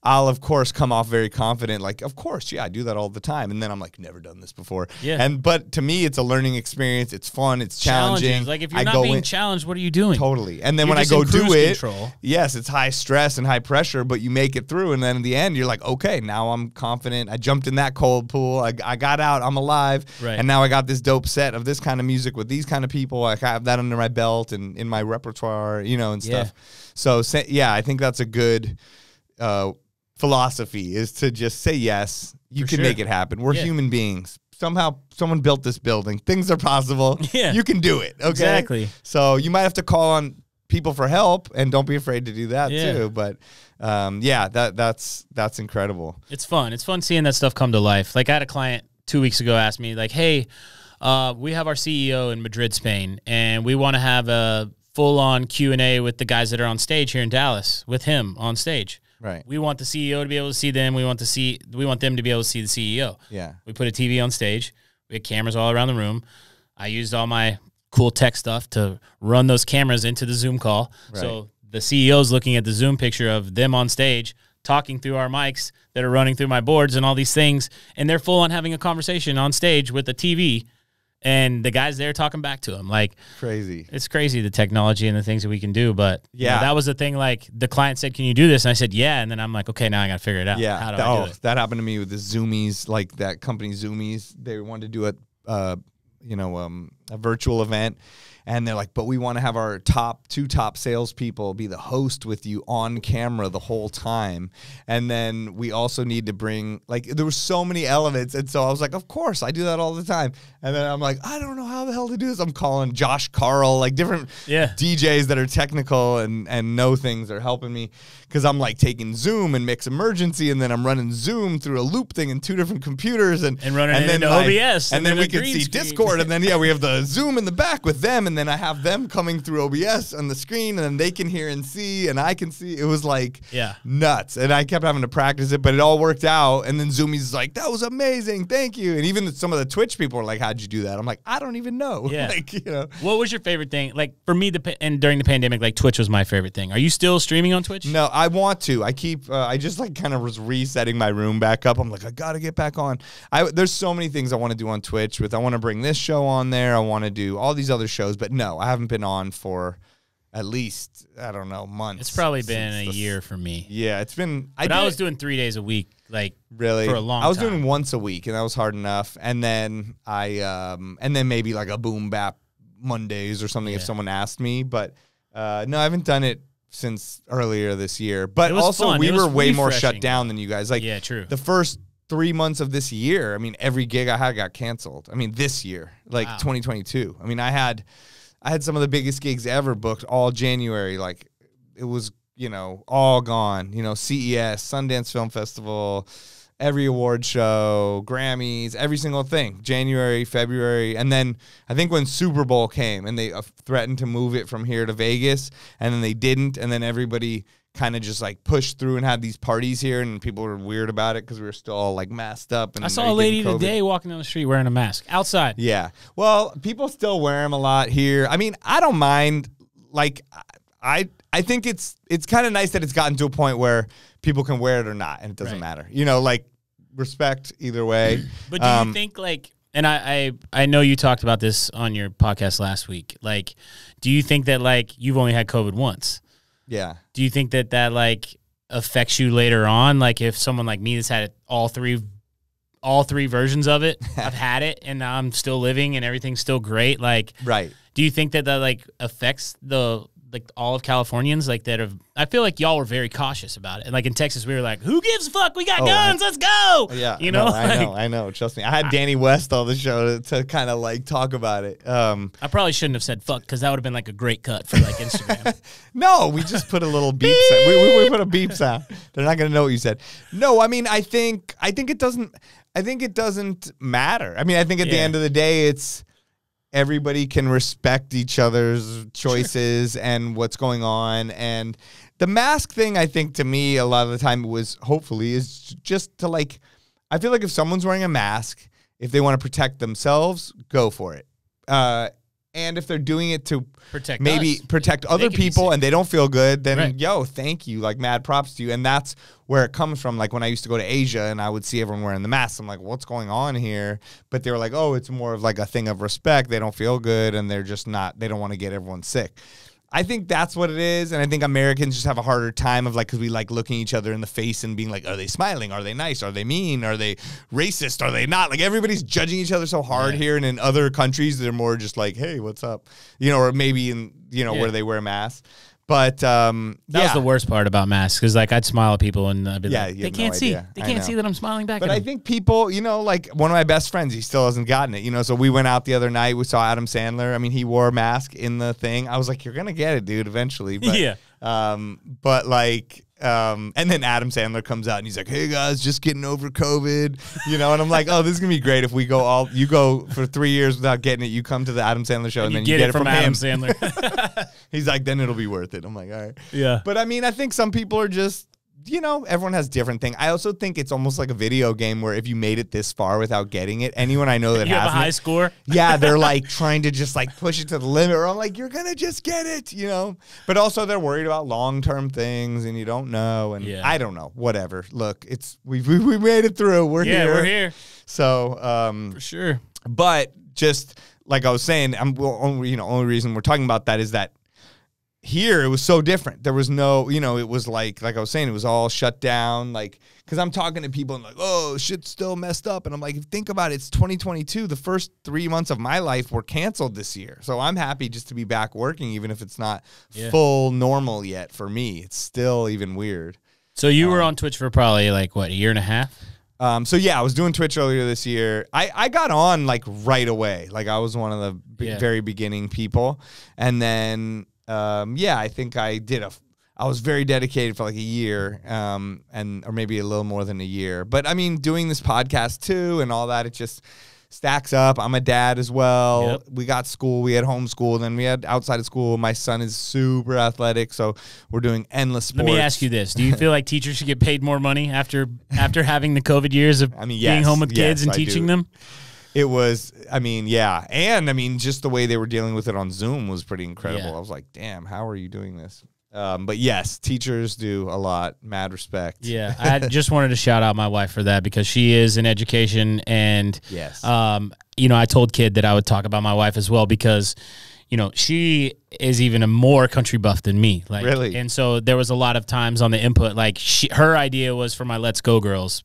I'll, of course, come off very confident, like, of course, I do that all the time. And then I'm like, never done this before. Yeah. But to me, it's a learning experience. It's fun. It's challenging. Like, if you're not being challenged, what are you doing? Totally. And then when I go do it, yes, it's high stress and high pressure, but you make it through. And then in the end, you're like, okay, now I'm confident. I jumped in that cold pool. I got out. I'm alive. Right. And now I got this dope set of this kind of music with these kind of people. I have that under my belt and in my repertoire, and stuff. So, I think that's a good philosophy, is to just say yes. You can make it happen. We're human beings. Somehow someone built this building. Things are possible. Yeah. You can do it. Okay. Exactly. So you might have to call on people for help, and don't be afraid to do that Yeah. too. But yeah, that's incredible. It's fun. It's fun seeing that stuff come to life. Like I had a client 2 weeks ago ask me like, hey, we have our CEO in Madrid, Spain, and we want to have a full-on Q&A with the guys that are on stage here in Dallas with him on stage. Right. We want the CEO to be able to see them. We want them to be able to see the CEO. Yeah. We put a TV on stage. We had cameras all around the room. I used all my cool tech stuff to run those cameras into the Zoom call. Right. So the CEO's looking at the Zoom picture of them on stage, talking through our mics that are running through my boards and all these things, and they're full on having a conversation on stage with the TV, and the guys there talking back to him. Like, Crazy. it's crazy, the technology and the things that we can do. But Yeah. that was the thing. Like, the client said, can you do this? And I said, yeah. And then I'm like, okay, now I got to figure it out. Yeah. How do I do it? That happened to me with the Zoomies, like that company Zoomies. They wanted to do a virtual event. And they're like, but we want to have our two top salespeople be the host with you on camera the whole time. And then we also need to bring, like, there were so many elements. And so I was like, of course, I do that all the time. And then I'm like, I don't know how the hell to do this. I'm calling Josh Carl, like different DJs that are technical and know things are helping me. Because I'm like taking Zoom and Mix Emergency, and then I'm running Zoom through a loop thing in 2 different computers. And running it into OBS. And then we can can see Discord. And then, we have the Zoom in the back with them. And then I have them coming through OBS on the screen, and then they can hear and see, and I can see. It was like nuts. And I kept having to practice it, but it all worked out. And then Zoomie's like, that was amazing. Thank you. And even some of the Twitch people were like, how'd you do that? I'm like, I don't even know. Yeah. Like, What was your favorite thing? Like, for me, and during the pandemic, like, Twitch was my favorite thing. Are you still streaming on Twitch? No, I want to. I keep, I just like kind of was resetting my room back up. I'm like, I got to get back on. There's so many things I want to do on Twitch I want to bring this show on there. I want to do all these other shows, but no, I haven't been on for at least, I don't know, months. It's probably been a year for me. Yeah, it's been. I was doing 3 days a week, like, really for a long time. I was doing once a week, and that was hard enough. And then and then maybe like a boom bap Mondays or something if someone asked me. But no, I haven't done it since earlier this year. But also, fun. we were way more refreshing. shut down than you guys. Like, yeah, true. The first 3 months of this year, I mean, every gig I had got canceled. I mean, this year, like 2022. I mean, I had some of the biggest gigs ever booked all January. Like, it was, all gone. CES, Sundance Film Festival, every award show, Grammys, every single thing. January, February. And then I think when Super Bowl came and they threatened to move it from here to Vegas, and then they didn't. And then everybody kind of just like pushed through and had these parties here, and people were weird about it because we were still all like masked up. And I saw a lady today walking down the street wearing a mask outside. Yeah. Well, people still wear them a lot here. I mean, I don't mind. Like, I think it's kind of nice that it's gotten to a point where people can wear it or not, and it doesn't matter. Like, respect either way. But do you think, like, and I know you talked about this on your podcast last week, like, do you think that, like, you've only had COVID once? Yeah. Do you think that like affects you later on? Like, if someone like me that's had all three versions of it, I've had it and now I'm still living and everything's still great. Like, right. Do you think that like affects all of Californians like that? I feel like y'all were very cautious about it. And like in Texas, we were like, who gives a fuck? We got guns. Let's go. Yeah. No, I know. Trust me. I had Danny West on the show to kind of like talk about it. I probably shouldn't have said fuck, because that would have been like a great cut for like Instagram. No, we just put a little beep sound. We put a beep sound. They're not going to know what you said. No, I mean, I think it doesn't matter. I mean, I think at the end of the day, it's, everybody can respect each other's choices and what's going on. And the mask thing, I think, to me, a lot of the time is just to, like, I feel like if someone's wearing a mask, if they want to protect themselves, go for it. And if they're doing it to protect other people and they don't feel good, then thank you. Like, mad props to you. And that's where it comes from. Like, when I used to go to Asia and I would see everyone wearing the mask, I'm like, what's going on here? But they were like, oh, it's more of like a thing of respect. They don't feel good and they don't want to get everyone sick. I think that's what it is, and I think Americans just have a harder time of, like, because we like looking each other in the face and being like, are they smiling? Are they nice? Are they mean? Are they racist? Are they not? Like, everybody's judging each other so hard here, and in other countries, they're more just like, hey, what's up? Or maybe in, where they wear masks. But That was the worst part about masks, because like I'd smile at people and I'd be like, you they have can't no see. idea. They I can't know. see that I'm smiling back But at I them. think people, you know, like one of my best friends, he still hasn't gotten it, you know. So we went out the other night. We saw Adam Sandler. I mean, he wore a mask in the thing. I was like, you're going to get it, dude, eventually. But, Yeah. But like, and then Adam Sandler comes out and he's like, hey guys, just getting over COVID, you know. And I'm like, oh, this is going to be great if we go you go for 3 years without getting it. You come to the Adam Sandler show and then you get it from Adam him. Sandler. He's like, then it'll be worth it. I'm like, all right. Yeah. But I mean, I think some people are just, you know, everyone has different thing. I also think it's almost like a video game where if you made it this far without getting it, anyone I know that You have a hasn't, high score? yeah, they're like trying to just like push it to the limit. Or I'm like, you're gonna just get it, you know. But also they're worried about long-term things, and you don't know. And Yeah. I don't know. Whatever. Look, we made it through. We're here. Yeah, we're here. So For sure. but just like I was saying, only reason we're talking about that is that here it was so different. There was no, you know, it was like I was saying, it was all shut down. Like, because I'm talking to people and like, oh, shit's still messed up. And I'm like, think about it, it's 2022. The first 3 months of my life were canceled this year. So I'm happy just to be back working, even if it's not full normal yet for me. It's still even weird. So you were on Twitch for probably like, what, a year and a half? So yeah, I was doing Twitch earlier this year. I got on like right away. Like I was one of the very beginning people. And then, I think I was very dedicated for like a year, or maybe a little more than a year. But I mean, doing this podcast too and all that, it just stacks up. I'm a dad as well. Yep. We got school, we had homeschool, then we had outside of school. My son is super athletic, so we're doing endless sports. Let me ask you this. Do you feel like teachers should get paid more money after having the COVID years of being home with kids and teaching them? It was, I mean, yeah. And, I mean, just the way they were dealing with it on Zoom was pretty incredible. Yeah. I was like, damn, how are you doing this? But, yes, teachers do a lot. Mad respect. Yeah, I just wanted to shout out my wife for that, because she is in education. And, yes. you know, I told Kid that I would talk about my wife as well, because, you know, she is even a more country buff than me. Like, really? And so there was a lot of times on the input, like her idea was for my Let's Go Girls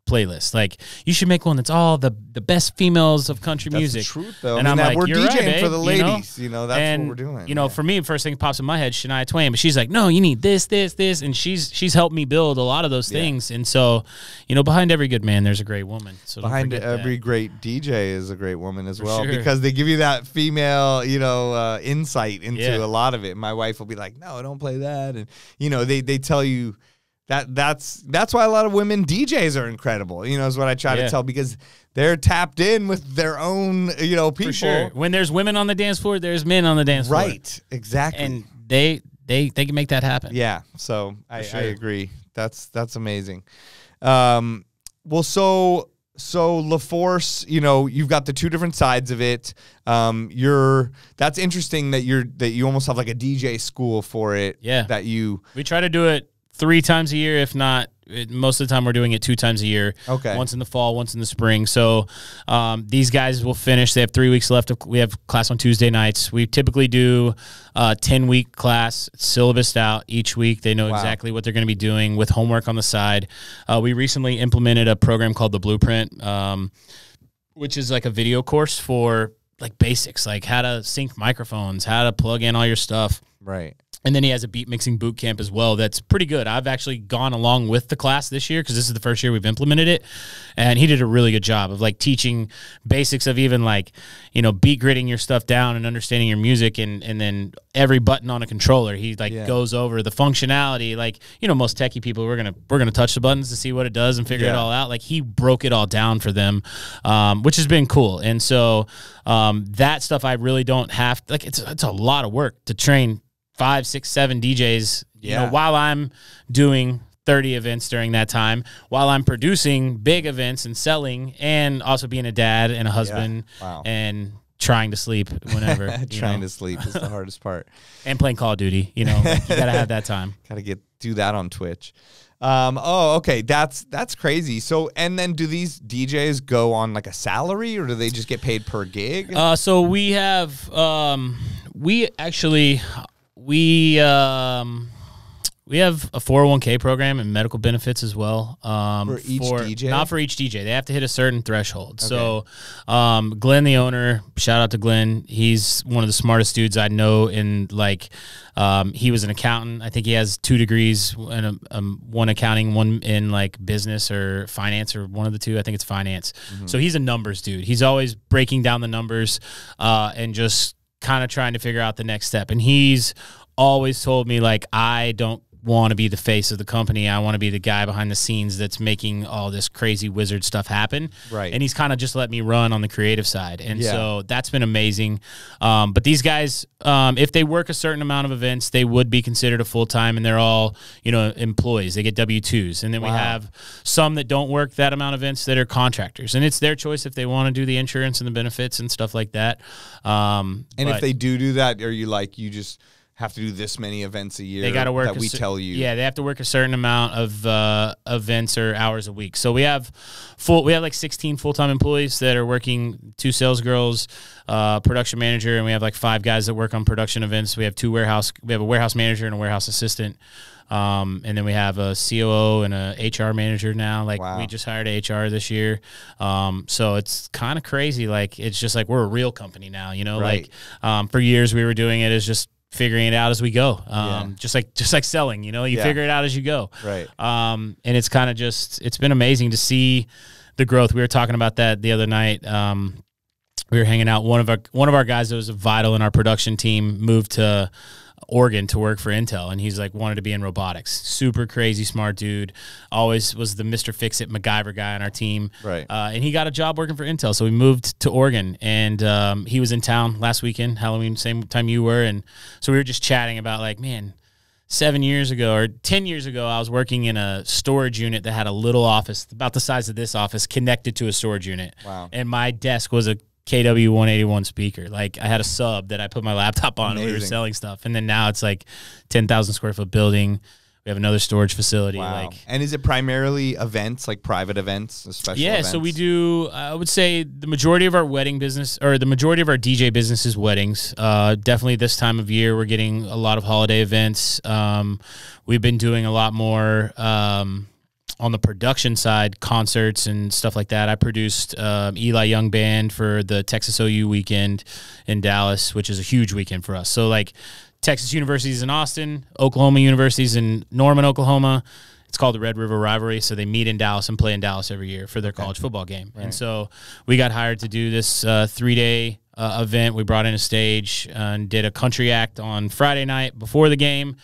playlist. Like, you should make one that's all the best females of country music. That's the truth, though. And I mean, I'm like, we're you're DJing right, babe, for the you know? ladies. You know, that's what we're doing. You know, for me, first thing that pops in my head, Shania Twain. But she's like, no, you need this, this, this. And she's helped me build a lot of those things. And so, you know, behind every good man, there's a great woman. So behind every great DJ is a great woman as well, sure. because they give you that female, you know, insight into a lot of it. My wife will be like, no, don't play that. And, you know, they tell you, that's why a lot of women DJs are incredible, you know, is what I try to tell, because they're tapped in with their own, you know, people. For sure. When there's women on the dance floor, there's men on the dance floor. Right, exactly. And they can make that happen. Yeah, so I agree. That's amazing. Well, so LeForce, you know, you've got the two different sides of it. That's interesting that you almost have like a DJ school for it. Yeah. That we try to do it 3 times a year, if not. Most of the time we're doing it 2 times a year. Okay. Once in the fall, once in the spring. So these guys will finish. They have 3 weeks left. We have class on Tuesday nights. We typically do a 10-week class, syllabused out each week. They know exactly what they're going to be doing with homework on the side. We recently implemented a program called The Blueprint, which is like a video course for like basics, like how to sync microphones, how to plug in all your stuff. Right. And then he has a beat mixing boot camp as well. That's pretty good. I've actually gone along with the class this year, because this is the first year we've implemented it. And he did a really good job of like teaching basics of even like, you know, beat gridding your stuff down and understanding your music, and then every button on a controller. He like goes over the functionality. Like, you know, most techie people, we're gonna touch the buttons to see what it does and figure it all out. Like, he broke it all down for them, which has been cool. And so that stuff I really don't have, like, it's a lot of work to train 5, 6, 7 DJs, you know, while I'm doing 30 events during that time, while I'm producing big events and selling, and also being a dad and a husband and trying to sleep whenever. Trying to sleep is the hardest part. And playing Call of Duty, you know, like, you got to have that time. Got to do that on Twitch. Okay. That's crazy. So, and then do these DJs go on like a salary, or do they just get paid per gig? So we have, we We have a 401k program and medical benefits as well. For each DJ? Not for each DJ. They have to hit a certain threshold. Okay. So Glenn, the owner, shout out to Glenn. He's one of the smartest dudes I know in like he was an accountant. I think he has 2 degrees, and one accounting, one in like business or finance, or one of the two. I think it's finance. So he's a numbers dude. He's always breaking down the numbers and just kind of trying to figure out the next step. And he's always told me, like, I don't want to be the face of the company. I want to be the guy behind the scenes that's making all this crazy wizard stuff happen. Right. And he's kind of just let me run on the creative side. And so that's been amazing. But these guys, if they work a certain amount of events, they would be considered a full-time, and they're all, you know, employees. They get W-2s. And then we have some that don't work that amount of events that are contractors. And it's their choice if they want to do the insurance and the benefits and stuff like that. And if they do that, are you like, you just have to do this many events a year? They got to work that we tell you. Yeah, they have to work a certain amount of events or hours a week. So we have like 16 full-time employees that are working, 2 sales girls, production manager, and we have like 5 guys that work on production events. We have a warehouse manager and a warehouse assistant. And then we have a COO and a HR manager now. Like we just hired a HR this year. So it's kind of crazy. Like, it's just like we're a real company now, you know, like for years we were doing it as just figuring it out as we go. Just like selling, you know, you figure it out as you go. Right. And it's kind of just, it's been amazing to see the growth. We were talking about that the other night. We were hanging out. One of our guys that was vital in our production team moved to Oregon to work for Intel, and he's like wanted to be in robotics. Super crazy smart dude. Always was the Mr. Fix-It MacGyver guy on our team. Right. And he got a job working for Intel, so we moved to Oregon, and he was in town last weekend, Halloween, same time you were, and so we were just chatting about like, man, 7 years ago or 10 years ago, I was working in a storage unit that had a little office about the size of this office connected to a storage unit. Wow. And my desk was a KW181 speaker. Like, I had a sub that I put my laptop on. Amazing. And we were selling stuff. And then now it's like 10,000 square foot building. We have another storage facility. Wow. Like, and is it primarily events, like private events, special events? So we do, I would say the majority of our wedding business, or the majority of our DJ business is weddings. Definitely this time of year, we're getting a lot of holiday events. We've been doing a lot more on the production side, concerts and stuff like that. I produced Eli Young Band for the Texas OU weekend in Dallas, which is a huge weekend for us. So like Texas University's in Austin, Oklahoma University's in Norman, Oklahoma. It's called the Red River Rivalry. So they meet in Dallas and play in Dallas every year for their college football game. Right. And so we got hired to do this 3-day event. We brought in a stage and did a country act on Friday night before the game.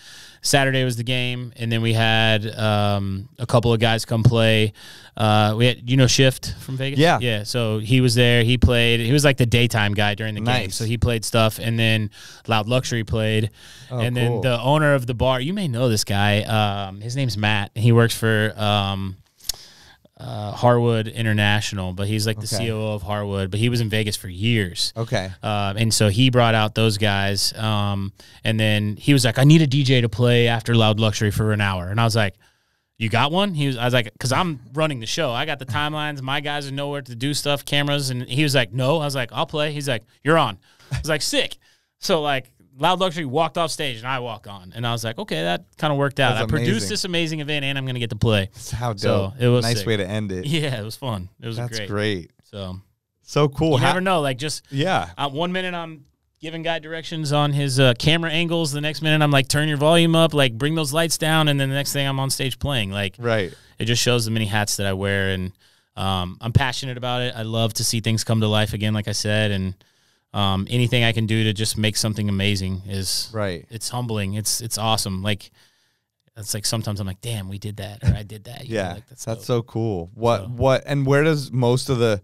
Saturday was the game, and then we had a couple of guys come play. We had, Shift from Vegas? Yeah. So he was there. He played. He was like the daytime guy during the game. So he played stuff, and then Loud Luxury played. Oh, and then the owner of the bar, you may know this guy. His name's Matt. He works for Harwood International, but he's like the COO of Harwood, but he was in Vegas for years. Okay. And so he brought out those guys. And then he was like, I need a DJ to play after Loud Luxury for an hour. And I was like, you got one? I was like, because I'm running the show. I got the timelines. My guys know where to do stuff, cameras. And he was like, no. I was like, I'll play. He's like, you're on. I was like, sick. So like, Loud Luxury walked off stage, and I walk on. And I was like, okay, that kind of worked out. I produced this amazing event, and I'm going to get to play. That's how dope. So it was nice way to end it. Yeah, it was fun. It was That's great. So cool. You never know. Like, just 1 minute I'm giving guy directions on his camera angles. The next minute I'm like, turn your volume up, like bring those lights down. And then the next thing I'm on stage playing. Like, it just shows the many hats that I wear. And I'm passionate about it. I love to see things come to life again, like I said. And anything I can do to just make something amazing is it's humbling. It's awesome. Like, it's like sometimes I'm like, damn, we did that, or I did that. Like, that's so cool. And where does most of the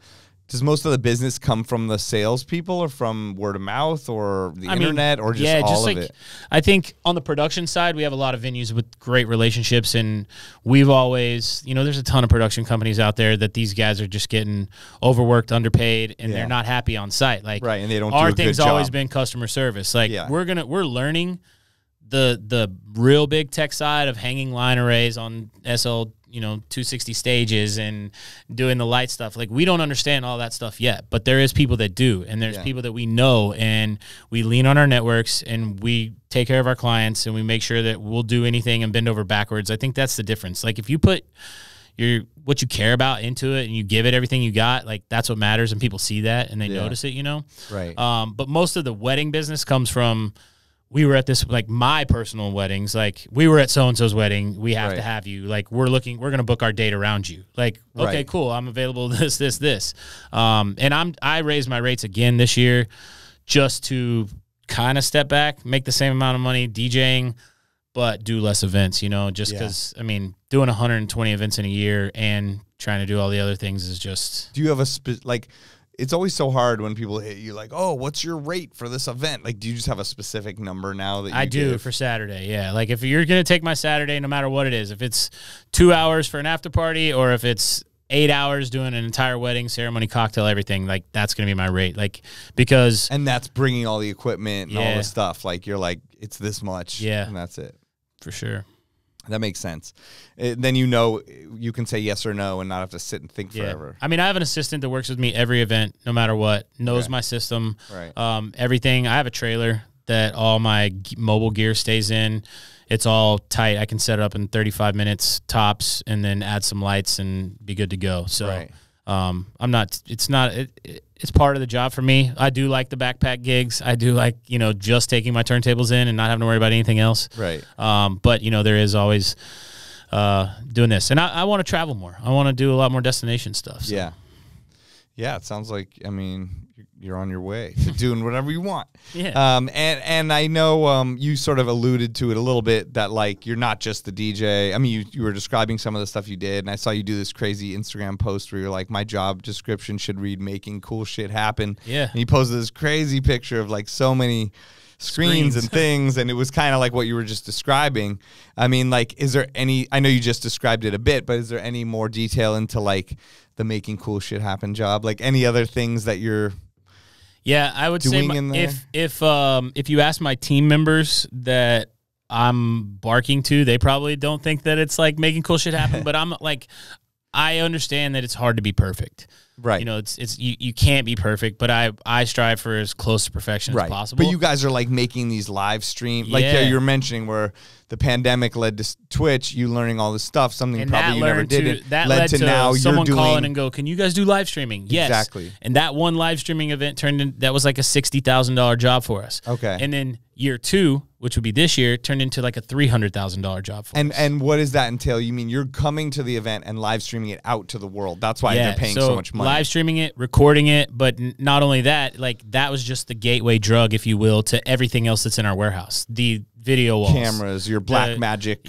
business come from? The salespeople, or from word of mouth, or the internet, or just all of it? I think on the production side, we have a lot of venues with great relationships, and we've always, there's a ton of production companies out there that these guys are just getting overworked, underpaid, and they're not happy on site. Like, and they don't. Our do a thing's good job. always been customer service. Like, we're learning the real big tech side of hanging line arrays on SL 260 stages and doing the light stuff. Like, we don't understand all that stuff yet, but there is people that do, and there's people that we know, and we lean on our networks, and we take care of our clients, and we make sure that we'll do anything and bend over backwards. I think that's the difference. Like, if you put what you care about into it and you give it everything you got, like, that's what matters, and people see that and they notice it, Right. But most of the wedding business comes from, we were at this, like, my personal weddings, like, we were at so-and-so's wedding, we have to have you, like, we're going to book our date around you. Like, okay, cool, I'm available this. And I raised my rates again this year just to kind of step back, make the same amount of money DJing, but do less events, just because, doing 120 events in a year and trying to do all the other things is just... Do you have it's always so hard when people hit you like, oh, what's your rate for this event? Like, do you just have a specific number now that you I do for Saturday, yeah. Like, if you're going to take my Saturday, no matter what it is, if it's 2 hours for an after party or if it's 8 hours doing an entire wedding, ceremony, cocktail, everything, like, that's going to be my rate. Like, because... And that's bringing all the equipment and all the stuff. Like, you're like, it's this much. Yeah. And that's it. For sure. That makes sense. Then you can say yes or no and not have to sit and think forever. I have an assistant that works with me every event, no matter what, knows my system, everything. I have a trailer that all my mobile gear stays in. It's all tight. I can set it up in 35 minutes tops and then add some lights and be good to go. So it's part of the job for me. I do like the backpack gigs. I do like, just taking my turntables in and not having to worry about anything else. Right. But, there is always doing this. And I want to travel more. I want to do a lot more destination stuff. So. Yeah. Yeah, it sounds like, you're on your way to doing whatever you want. Yeah. And I know you sort of alluded to it a little bit that, like, you're not just the DJ. You were describing some of the stuff you did, and I saw you do this crazy Instagram post where you're like, my job description should read making cool shit happen. Yeah. And you posted this crazy picture of, like, so many screens and things, and it was kind of like what you were just describing. Is there any, I know you just described it a bit, but is there any more detail into, like, the making cool shit happen job? Like, any other things that you're... Yeah, I would say if you ask my team members that I'm barking to, they probably don't think that it's like making cool shit happen. But I'm like, I understand that it's hard to be perfect. Right. You can't be perfect, but I strive for as close to perfection as possible. But you guys are like making these live streams, like you were mentioning, where the pandemic led to Twitch, you learning all this stuff, something and probably you never did. That led to now someone you're calling and go, can you guys do live streaming? Yes. Exactly. And that one live streaming event that was like a $60,000 job for us. Okay. And then year 2, which would be this year, turned into like a $300,000 job for us. And what does that entail? You mean you're coming to the event and live streaming it out to the world? That's why you're paying so much money. Live streaming it, recording it, but not only that, like, that was just the gateway drug, if you will, to everything else that's in our warehouse. The video walls, cameras, your black magic.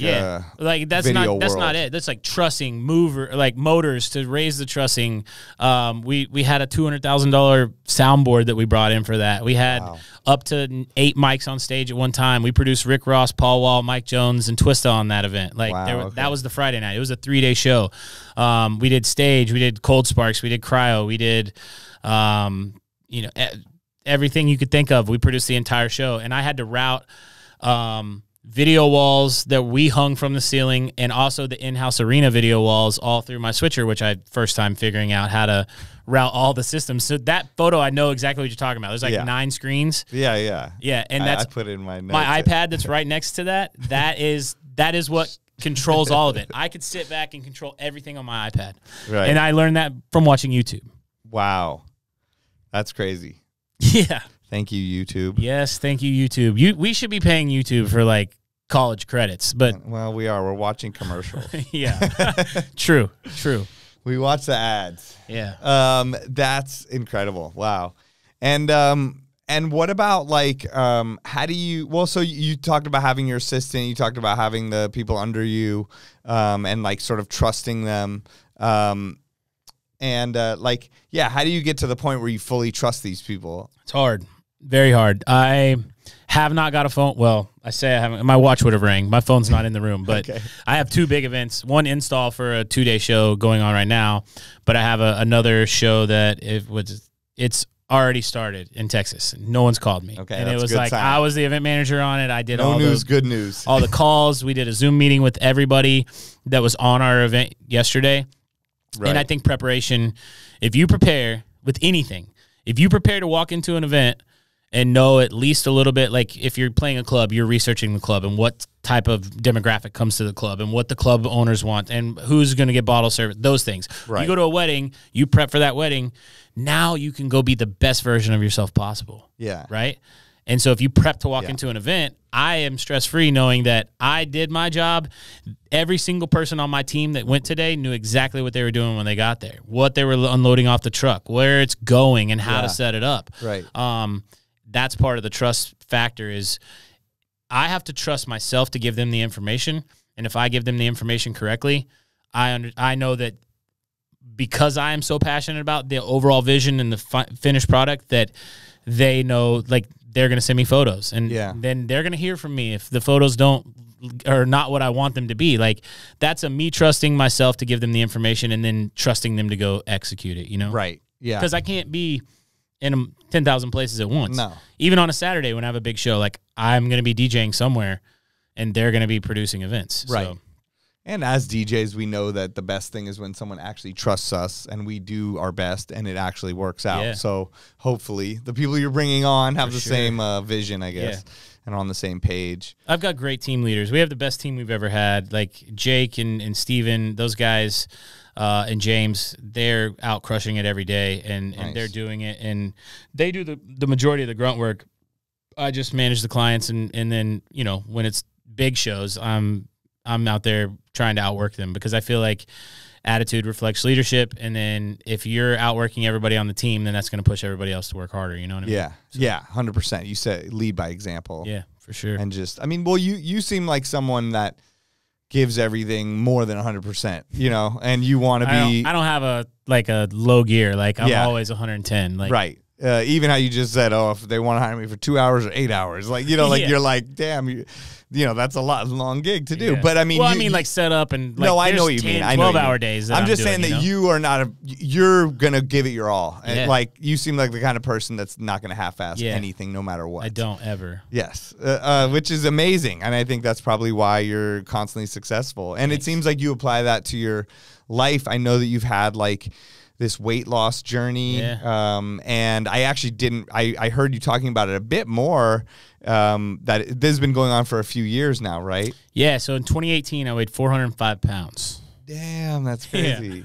Like, that's not it. That's like trussing, motors to raise the trussing. We had a $200,000 soundboard that we brought in for that. We had up to 8 mics on stage at one time. We produced Rick Ross, Paul Wall, Mike Jones, and Twista on that event. That was the Friday night. It was a 3-day show. We did stage, we did Cold Sparks, we did cryo, we did everything you could think of. We produced the entire show, and I had to route video walls that we hung from the ceiling and also the in-house arena video walls all through my switcher, which I first time figuring out how to route all the systems. So that photo, I know exactly what you're talking about. There's like 9 screens. Yeah. And that's I put it in my notes. My iPad that's right next to that. That is what controls all of it. I could sit back and control everything on my iPad. Right. And I learned that from watching YouTube. Wow. That's crazy. Yeah. Thank you, YouTube. Yes, thank you, YouTube. We should be paying YouTube for, like, college credits, but... Well, we are. We're watching commercials. Yeah. True. We watch the ads. Yeah. That's incredible. Wow. And what about, like, how do you... Well, so you talked about having your assistant. You talked about having the people under you and, like, sort of trusting them. How do you get to the point where you fully trust these people? It's hard. Very hard. I have not got a phone. Well, I say I haven't. My watch would have rang. My phone's not in the room. But okay. I have 2 big events. One install for a 2-day show going on right now. But I have another show that it's already started in Texas. No one's called me. Okay, and that's it was a good like sign. I was the event manager on it. I did No news, good news. all the calls. We did a Zoom meeting with everybody that was on our event yesterday. Right. And I think preparation, if you prepare with anything, if you prepare to walk into an event and know at least a little bit, like if you're playing a club, you're researching the club and what type of demographic comes to the club and what the club owners want and who's going to get bottle service, those things. Right. You go to a wedding, you prep for that wedding. Now you can go be the best version of yourself possible. Yeah. Right? And so if you prep to walk Yeah. into an event, I am stress-free knowing that I did my job. Every single person on my team that went today knew exactly what they were doing when they got there, what they were unloading off the truck, where it's going, and how Yeah. to set it up. Right. That's part of the trust factor is I have to trust myself to give them the information. And if I give them the information correctly, I know that because I am so passionate about the overall vision and the finished product that they know, like, they're going to send me photos. And then they're going to hear from me if the photos are not what I want them to be. Like, that's me trusting myself to give them the information and then trusting them to go execute it, you know? Right. Yeah. Because I can't be in 10,000 places at once. No. Even on a Saturday when I have a big show, like, I'm going to be DJing somewhere and they're going to be producing events. Right. So. And as DJs, we know that the best thing is when someone actually trusts us and we do our best and it actually works out. Yeah. So hopefully the people you're bringing on have For the sure. same vision, I guess, and are on the same page. I've got great team leaders. We have the best team we've ever had. Like Jake and Steven, those guys, and James, they're out crushing it every day, and they're doing it. And they do the majority of the grunt work. I just manage the clients, and then, you know, when it's big shows, I'm out there trying to outwork them because I feel like attitude reflects leadership. And then if you're outworking everybody on the team, then that's going to push everybody else to work harder. You know what I mean? Yeah. So, yeah. 100%. You said lead by example. Yeah, for sure. And just, I mean, well, you seem like someone that gives everything more than 100%, you know, and you want to be. I don't have a low gear. Like I'm always 110. Like, right. Even how you just said, oh, if they want to hire me for 2 hours or 8 hours, like, you know, like you're like, damn, you know, that's a long gig to do. Yeah. But I mean, I mean, like set up and like, no, I know what you 10, mean. I know 12-hour days. I'm just saying that you are not you're gonna give it your all. And Yeah. like you seem like the kind of person that's not gonna half-ass anything, no matter what. I don't ever. Yes, which is amazing, and I think that's probably why you're constantly successful. And it seems like you apply that to your life. I know that you've had like this weight loss journey, and I actually didn't. I heard you talking about it a bit more. That this has been going on for a few years now, right? Yeah. So in 2018, I weighed 405 pounds. Damn, that's crazy.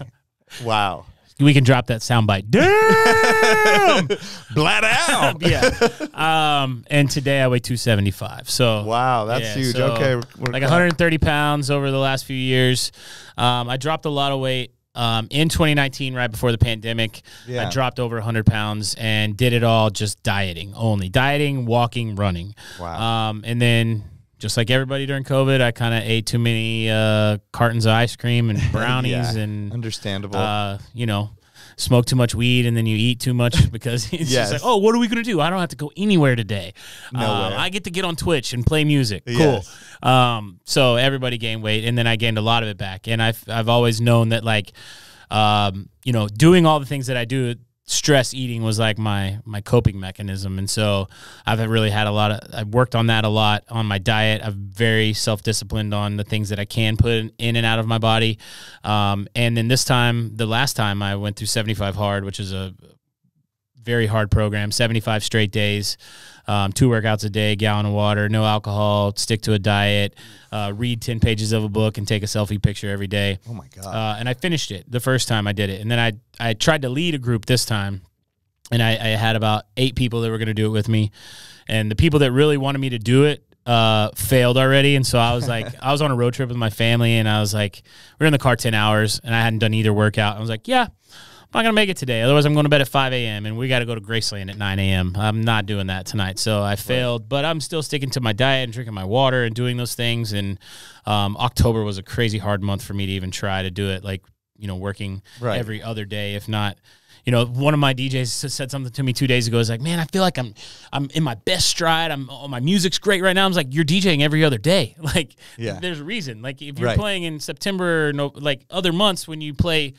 Wow. We can drop that soundbite. Damn, Blat out. yeah. And today I weigh 275. So wow, that's huge. So okay, like 130 pounds over the last few years. I dropped a lot of weight. In 2019, right before the pandemic, I dropped over 100 pounds and did it all just dieting only. Dieting, walking, running. Wow. And then, just like everybody during COVID, I kind of ate too many cartons of ice cream and brownies and understandable. You know, smoke too much weed and then you eat too much because it's just like, oh, what are we going to do? I don't have to go anywhere today. Nowhere. I get to get on Twitch and play music. Yes. Cool. So everybody gained weight and then I gained a lot of it back. And I've always known that, like, you know, doing all the things that I do, stress eating was like my coping mechanism. And so I've really had I've worked on that a lot on my diet. I'm very self-disciplined on the things that I can put in and out of my body. And then the last time I went through 75 Hard, which is a very hard program, 75 straight days, 2 workouts a day, gallon of water, no alcohol, stick to a diet, read 10 pages of a book and take a selfie picture every day. Oh my God. And I finished it the first time I did it. And then I tried to lead a group this time, and I had about 8 people that were going to do it with me. And the people that really wanted me to do it failed already. And so I was like, I was on a road trip with my family, and I was like, we were in the car 10 hours, and I hadn't done either workout. I was like, yeah, I'm not going to make it today. Otherwise, I'm going to bed at 5 a.m., and we got to go to Graceland at 9 a.m. I'm not doing that tonight. So I failed, but I'm still sticking to my diet and drinking my water and doing those things. And October was a crazy hard month for me to even try to do it, like, you know, working every other day, if not. You know, one of my DJs said something to me 2 days ago. He's like, man, I feel like I'm in my best stride. My music's great right now. I was like, you're DJing every other day. Like, there's a reason. Like, if you're playing in September, like other months when you play,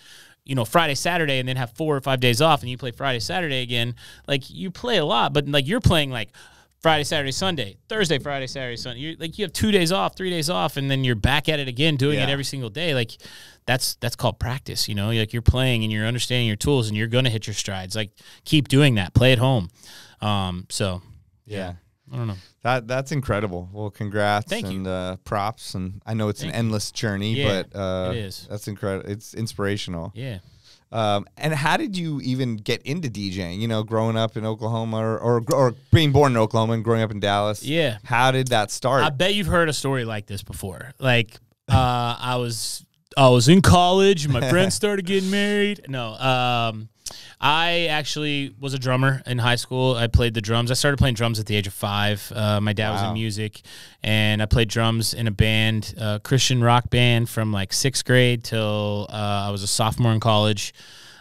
Friday, Saturday, and then have 4 or 5 days off, and you play Friday, Saturday again. Like, you play a lot, but like you're playing like Friday, Saturday, Sunday, Thursday, Friday, Saturday, Sunday. You have 2 days off, 3 days off, and then you're back at it again, doing it every single day. Like, that's called practice. Like, you're playing and you're understanding your tools, and you're gonna hit your strides. Like, keep doing that. Play at home. So yeah. I don't know. That's incredible. Well, congrats. Thank you. And props. And I know it's an endless journey, but it is. That's incredible. It's inspirational. Yeah. And how did you even get into DJing? Growing up in Oklahoma or being born in Oklahoma and growing up in Dallas. Yeah. How did that start? I bet you've heard a story like this before. Like, I was in college and my friends started getting married. No, I actually was a drummer in high school. I played the drums. I started playing drums at the age of 5. My dad was in music, and I played drums in a band, Christian rock band, from like 6th grade till I was a sophomore in college.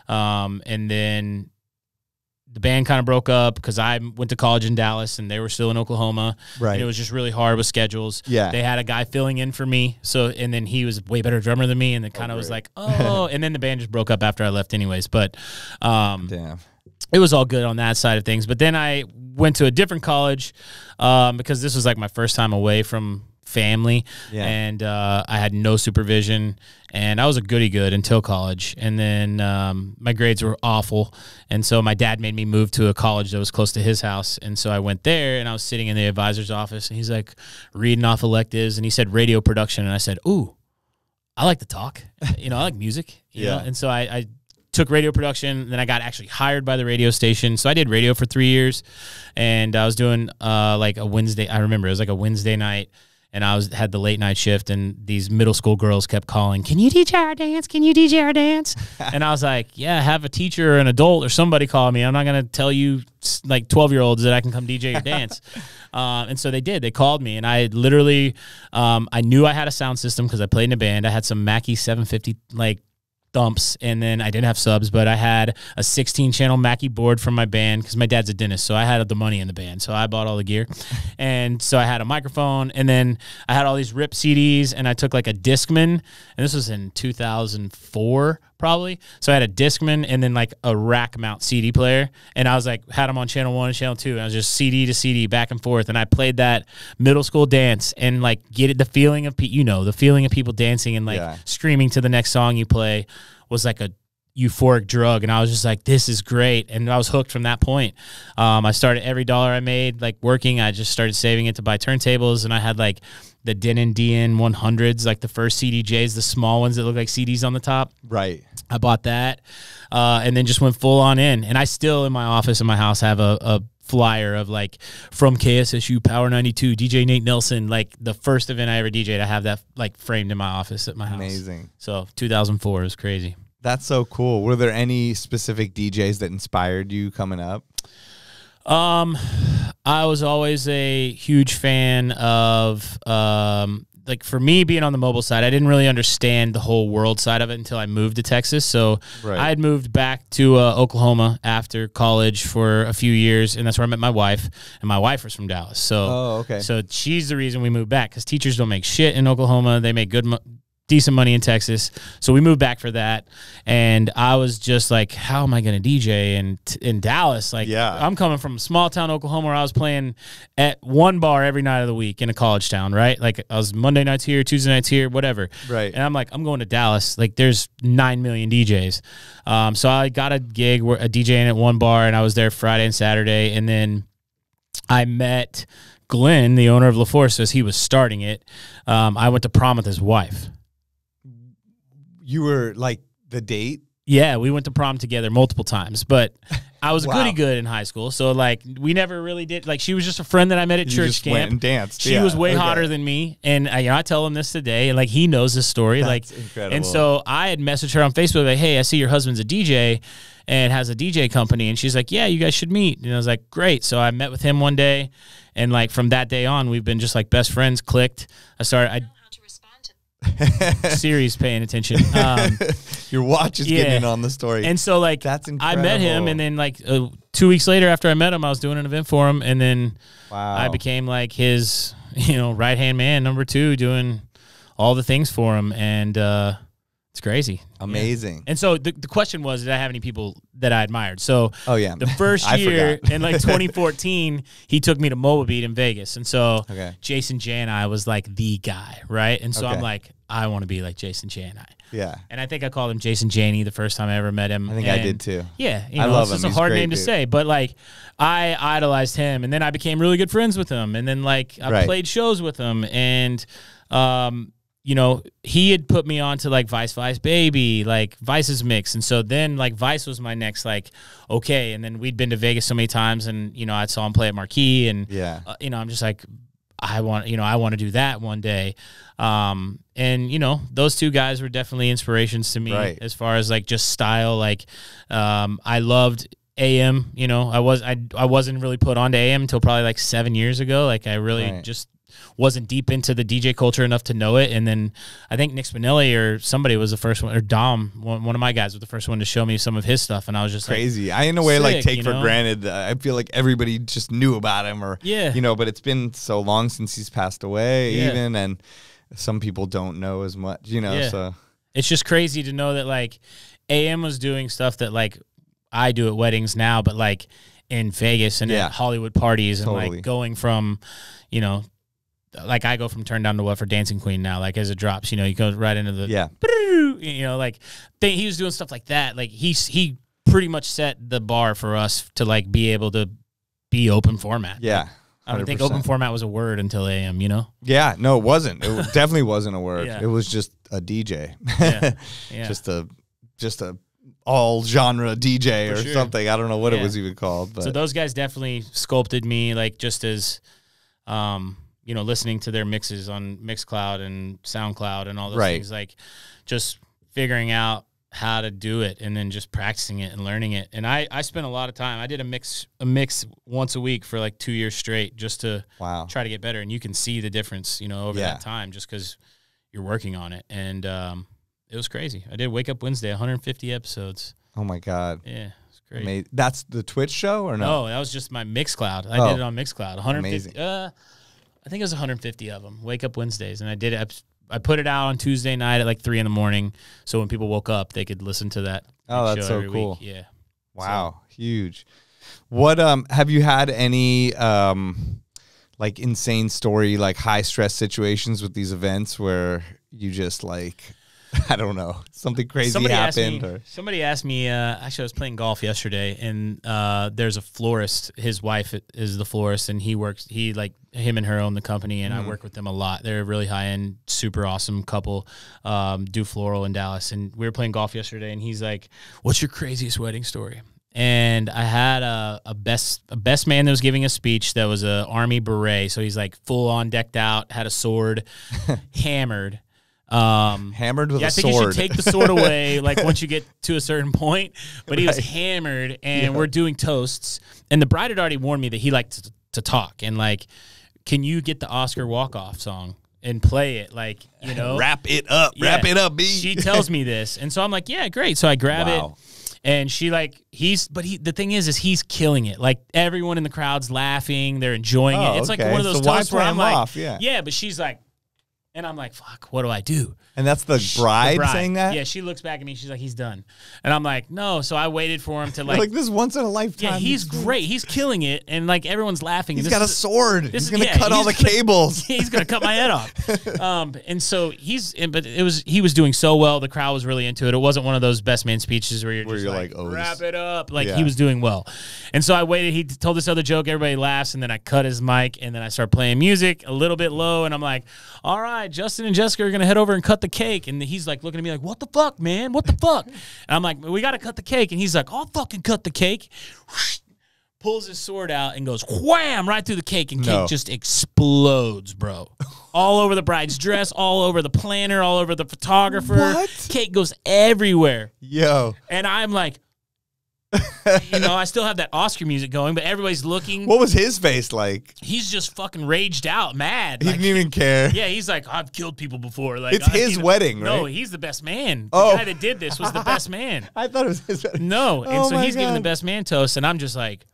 And then the band kind of broke up because I went to college in Dallas and they were still in Oklahoma. Right. And it was just really hard with schedules. Yeah. They had a guy filling in for me. And then he was a way better drummer than me. And it kind of was like, and then the band just broke up after I left anyways. But damn. It was all good on that side of things. But then I went to a different college because this was like my first time away from family, and I had no supervision, and I was a goody-good until college, and then my grades were awful, and so my dad made me move to a college that was close to his house, and so I went there, and I was sitting in the advisor's office, and he's like reading off electives, and he said radio production, and I said, ooh, I like to talk, I like music, you know? And so I took radio production, and then I got actually hired by the radio station. So I did radio for 3 years, and I was doing like a Wednesday. I remember it was like a Wednesday night, and I had the late night shift, and these middle school girls kept calling, "Can you DJ our dance? Can you DJ our dance?" And I was like, "Yeah, have a teacher or an adult or somebody call me. I'm not gonna tell you like 12-year-olds that I can come DJ your dance." And so they did. They called me, and I literally, I knew I had a sound system because I played in a band. I had some Mackie 750 like thumps, and then I didn't have subs, but I had a 16-channel Mackie board from my band because my dad's a dentist, so I had the money in the band, so I bought all the gear. And so I had a microphone, and then I had all these RIP CDs, and I took like a Discman, and this was in 2004 probably. So I had a Discman and then like a rack mount CD player, and I was like, had them on channel 1 and channel 2, and I was just CD to CD back and forth, and I played that middle school dance and like the feeling of the feeling of people dancing and like screaming to the next song you play was like a euphoric drug, and I was just like, this is great, and I was hooked from that point. I started every dollar I made like working, I just started saving it to buy turntables, and I had like the Denon DN 100s, like the first CDJs, the small ones that look like CDs on the top. Right. I bought that, and then just went full on in. And I still, in my office in my house, have a flyer of like from KSSU Power 92, DJ Nate Nelson, like the first event I ever DJ'd. I have that like framed in my office at my house. Amazing. So 2004 is crazy. That's so cool. Were there any specific DJs that inspired you coming up? I was always a huge fan of, like for me being on the mobile side, I didn't really understand the whole world side of it until I moved to Texas. So I had moved back to Oklahoma after college for a few years, and that's where I met my wife, and my wife was from Dallas. So, so she's the reason we moved back, because teachers don't make shit in Oklahoma. They make decent money in Texas. So we moved back for that. And I was just like, how am I going to DJ in Dallas? Like, I'm coming from small town Oklahoma where I was playing at one bar every night of the week in a college town, right? Like I was Monday nights here, Tuesday nights here, whatever. Right. And I'm like, I'm going to Dallas. Like there's 9 million DJs. So I got a gig a DJing at one bar, and I was there Friday and Saturday. And then I met Glenn, the owner of LeForce, as he was starting it. I went to prom with his wife. You were like the date? Yeah, we went to prom together multiple times, but I was a goody good in high school, so like we never really did. Like she was just a friend that I met at church just camp. Went and danced. She was way hotter than me, and I tell him this today, and like he knows this story. That's like incredible. And so I had messaged her on Facebook like, "Hey, I see your husband's a DJ and has a DJ company," and she's like, "Yeah, you guys should meet." And I was like, "Great." So I met with him one day, and like from that day on, we've been just like best friends. Clicked. Siri's paying attention. Your watch is getting in on the story. And so like that's incredible. I met him, and then like 2 weeks later after I met him, I was doing an event for him, and then I became like his right-hand man, number 2, doing all the things for him. And It's crazy. Amazing. Yeah. And so the question was, did I have any people that I admired? So the first year in like 2014, he took me to Mobile Beat in Vegas. And so Jason J and I was like the guy, right? And so I'm like, I want to be like Jason J and I. Yeah. And I think I called him Jason Janey the first time I ever met him. I think I did too. Yeah. I love him. It's a hard name to say, but like I idolized him, and then I became really good friends with him. And then like I played shows with him, and you know, he had put me on to like Vice Baby, like Vice's mix. And so then like Vice was my next, like, okay. And then we'd been to Vegas so many times, and, you know, I saw him play at Marquee, and, you know, I'm just like, I want to do that one day. And, you know, those two guys were definitely inspirations to me as far as like just style. Like, I loved AM, you know, I wasn't really put on to AM until probably like 7 years ago. Like I really just wasn't deep into the DJ culture enough to know it. And then I think Nick Spinelli or somebody was the first one, or Dom, one of my guys was the first one to show me some of his stuff. And I was just crazy. Like, I, in a way, sick, like take for granted. I feel like everybody just knew about him, or, you know, but it's been so long since he's passed away even. And some people don't know as much, you know, so it's just crazy to know that like AM was doing stuff that like I do at weddings now, but like in Vegas and at Hollywood parties and like going from, you know, like I go from Turn Down to What for Dancing Queen now, like as it drops, you know, he goes right into the, you know, like he was doing stuff like that. Like he pretty much set the bar for us to like be able to be open format. Yeah. Like, I don't think open format was a word until AM, you know? Yeah, no, it wasn't. It definitely wasn't a word. It was just a DJ. Just a all genre DJ or something. I don't know what it was even called. But. So those guys definitely sculpted me, like just as, you know, listening to their mixes on Mixcloud and SoundCloud and all those things, like just figuring out how to do it and then just practicing it and learning it. And I spent a lot of time. I did a mix once a week for like 2 years straight just to try to get better. And you can see the difference, you know, over that time just because you're working on it. And it was crazy. I did Wake Up Wednesday, 150 episodes. Oh, my God. Yeah. Great. Amazing. That's the Twitch show or no? No, that was just my Mixcloud. I did it on Mixcloud. 150. I think it was 150 of them. Wake Up Wednesdays, and I did it. I put it out on Tuesday night at like 3 a.m, so when people woke up, they could listen to that. Oh, that's so cool. Week. Yeah. Wow, huge. What have you had any like insane story, like high stress situations with these events where you just like, I don't know, something crazy happened? Somebody asked me, actually I was playing golf yesterday, and there's a florist, his wife is the florist, and him and her own the company, and I work with them a lot. They're a really high-end, super awesome couple, do floral in Dallas, and we were playing golf yesterday, and he's like, what's your craziest wedding story? And I had a best man that was giving a speech that was a Army beret, so he's like full-on decked out, had a sword, hammered, hammered with a sword. I think you should take the sword away, like once you get to a certain point. But he was hammered, and we're doing toasts. And the bride had already warned me that he liked to talk. And like, can you get the Oscar walk-off song and play it? Like, you know, wrap it up, B. She tells me this, and so I'm like, yeah, great. So I grab it. And she like the thing is he's killing it. Like everyone in the crowd's laughing, they're enjoying it. It's like one of those toasts where I'm like, but she's like. And I'm like, fuck, what do I do? And that's the bride saying that? Yeah, she looks back at me. She's like, he's done. And I'm like, no. So I waited for him to like. Like, this once in a lifetime. Yeah, he's great. He's killing it. And like, everyone's laughing. He's got a sword. He's going to cut all the cables. He's going to cut my head off. And so he was doing so well. The crowd was really into it. It wasn't one of those best man speeches where you're like, oh, wrap it up. Like, he was doing well. And so I waited. He told this other joke. Everybody laughs. And then I cut his mic. And then I start playing music a little bit low. And I'm like, all right, Justin and Jessica are going to head over and cut the cake. And he's like looking at me like, what the fuck, man? What the fuck? And I'm like, we got to cut the cake. And he's like, I'll fucking cut the cake. Pulls his sword out and goes wham right through the cake. And cake just explodes, bro. All over the bride's dress, all over the planner, all over the photographer. What? Cake goes everywhere. Yo. And I'm like, you know, I still have that Oscar music going, but everybody's looking. What was his face like? He's just fucking raged out, mad. He didn't even care. Yeah, he's like, I've killed people before. Like, it's his wedding, right? No, he's the best man. The guy that did this was the best man. I thought it was his wedding. No, and so he's giving the best man toast, and I'm just like,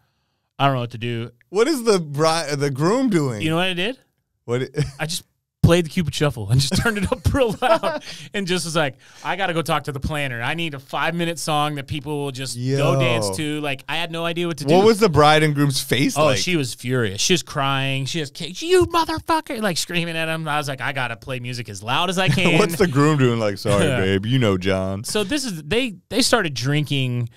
I don't know what to do. What is the groom doing? You know what I did? What? I just played the Cupid Shuffle and just turned it up real loud and just was like, I got to go talk to the planner. I need a 5-minute song that people will just go dance to. Like, I had no idea what to do. What was the bride and groom's face like? Oh, she was furious. She was crying. She was, you motherfucker, like screaming at him. I was like, I got to play music as loud as I can. What's the groom doing? Like, sorry, babe, you know John. So this is, they started drinking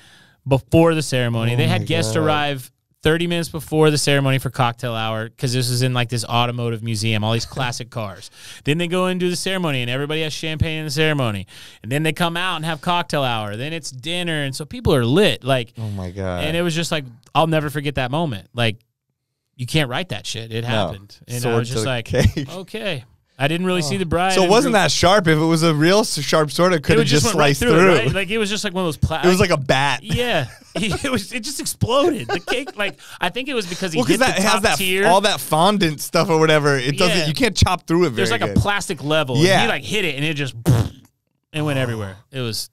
before the ceremony. They had guests arrive 30 minutes before the ceremony for cocktail hour because this is in like this automotive museum, all these classic cars. Then they go and do the ceremony, and everybody has champagne in the ceremony. And then they come out and have cocktail hour. Then it's dinner, and so people are lit. Like, oh my God. And it was just like, I'll never forget that moment. Like, you can't write that shit. It happened. And I was just like, okay. I didn't really see the bride. So it wasn't that sharp. If it was a real sharp sword, it could have just sliced right through. It, right? Like, it was just like one of those. It was like a bat. Yeah, it just exploded. The cake, like, I think it was because he hit the top tier. All that fondant stuff or whatever. It doesn't. You can't chop through it. There's like good. A plastic level. Yeah, and he like hit it and it just it went everywhere. It was.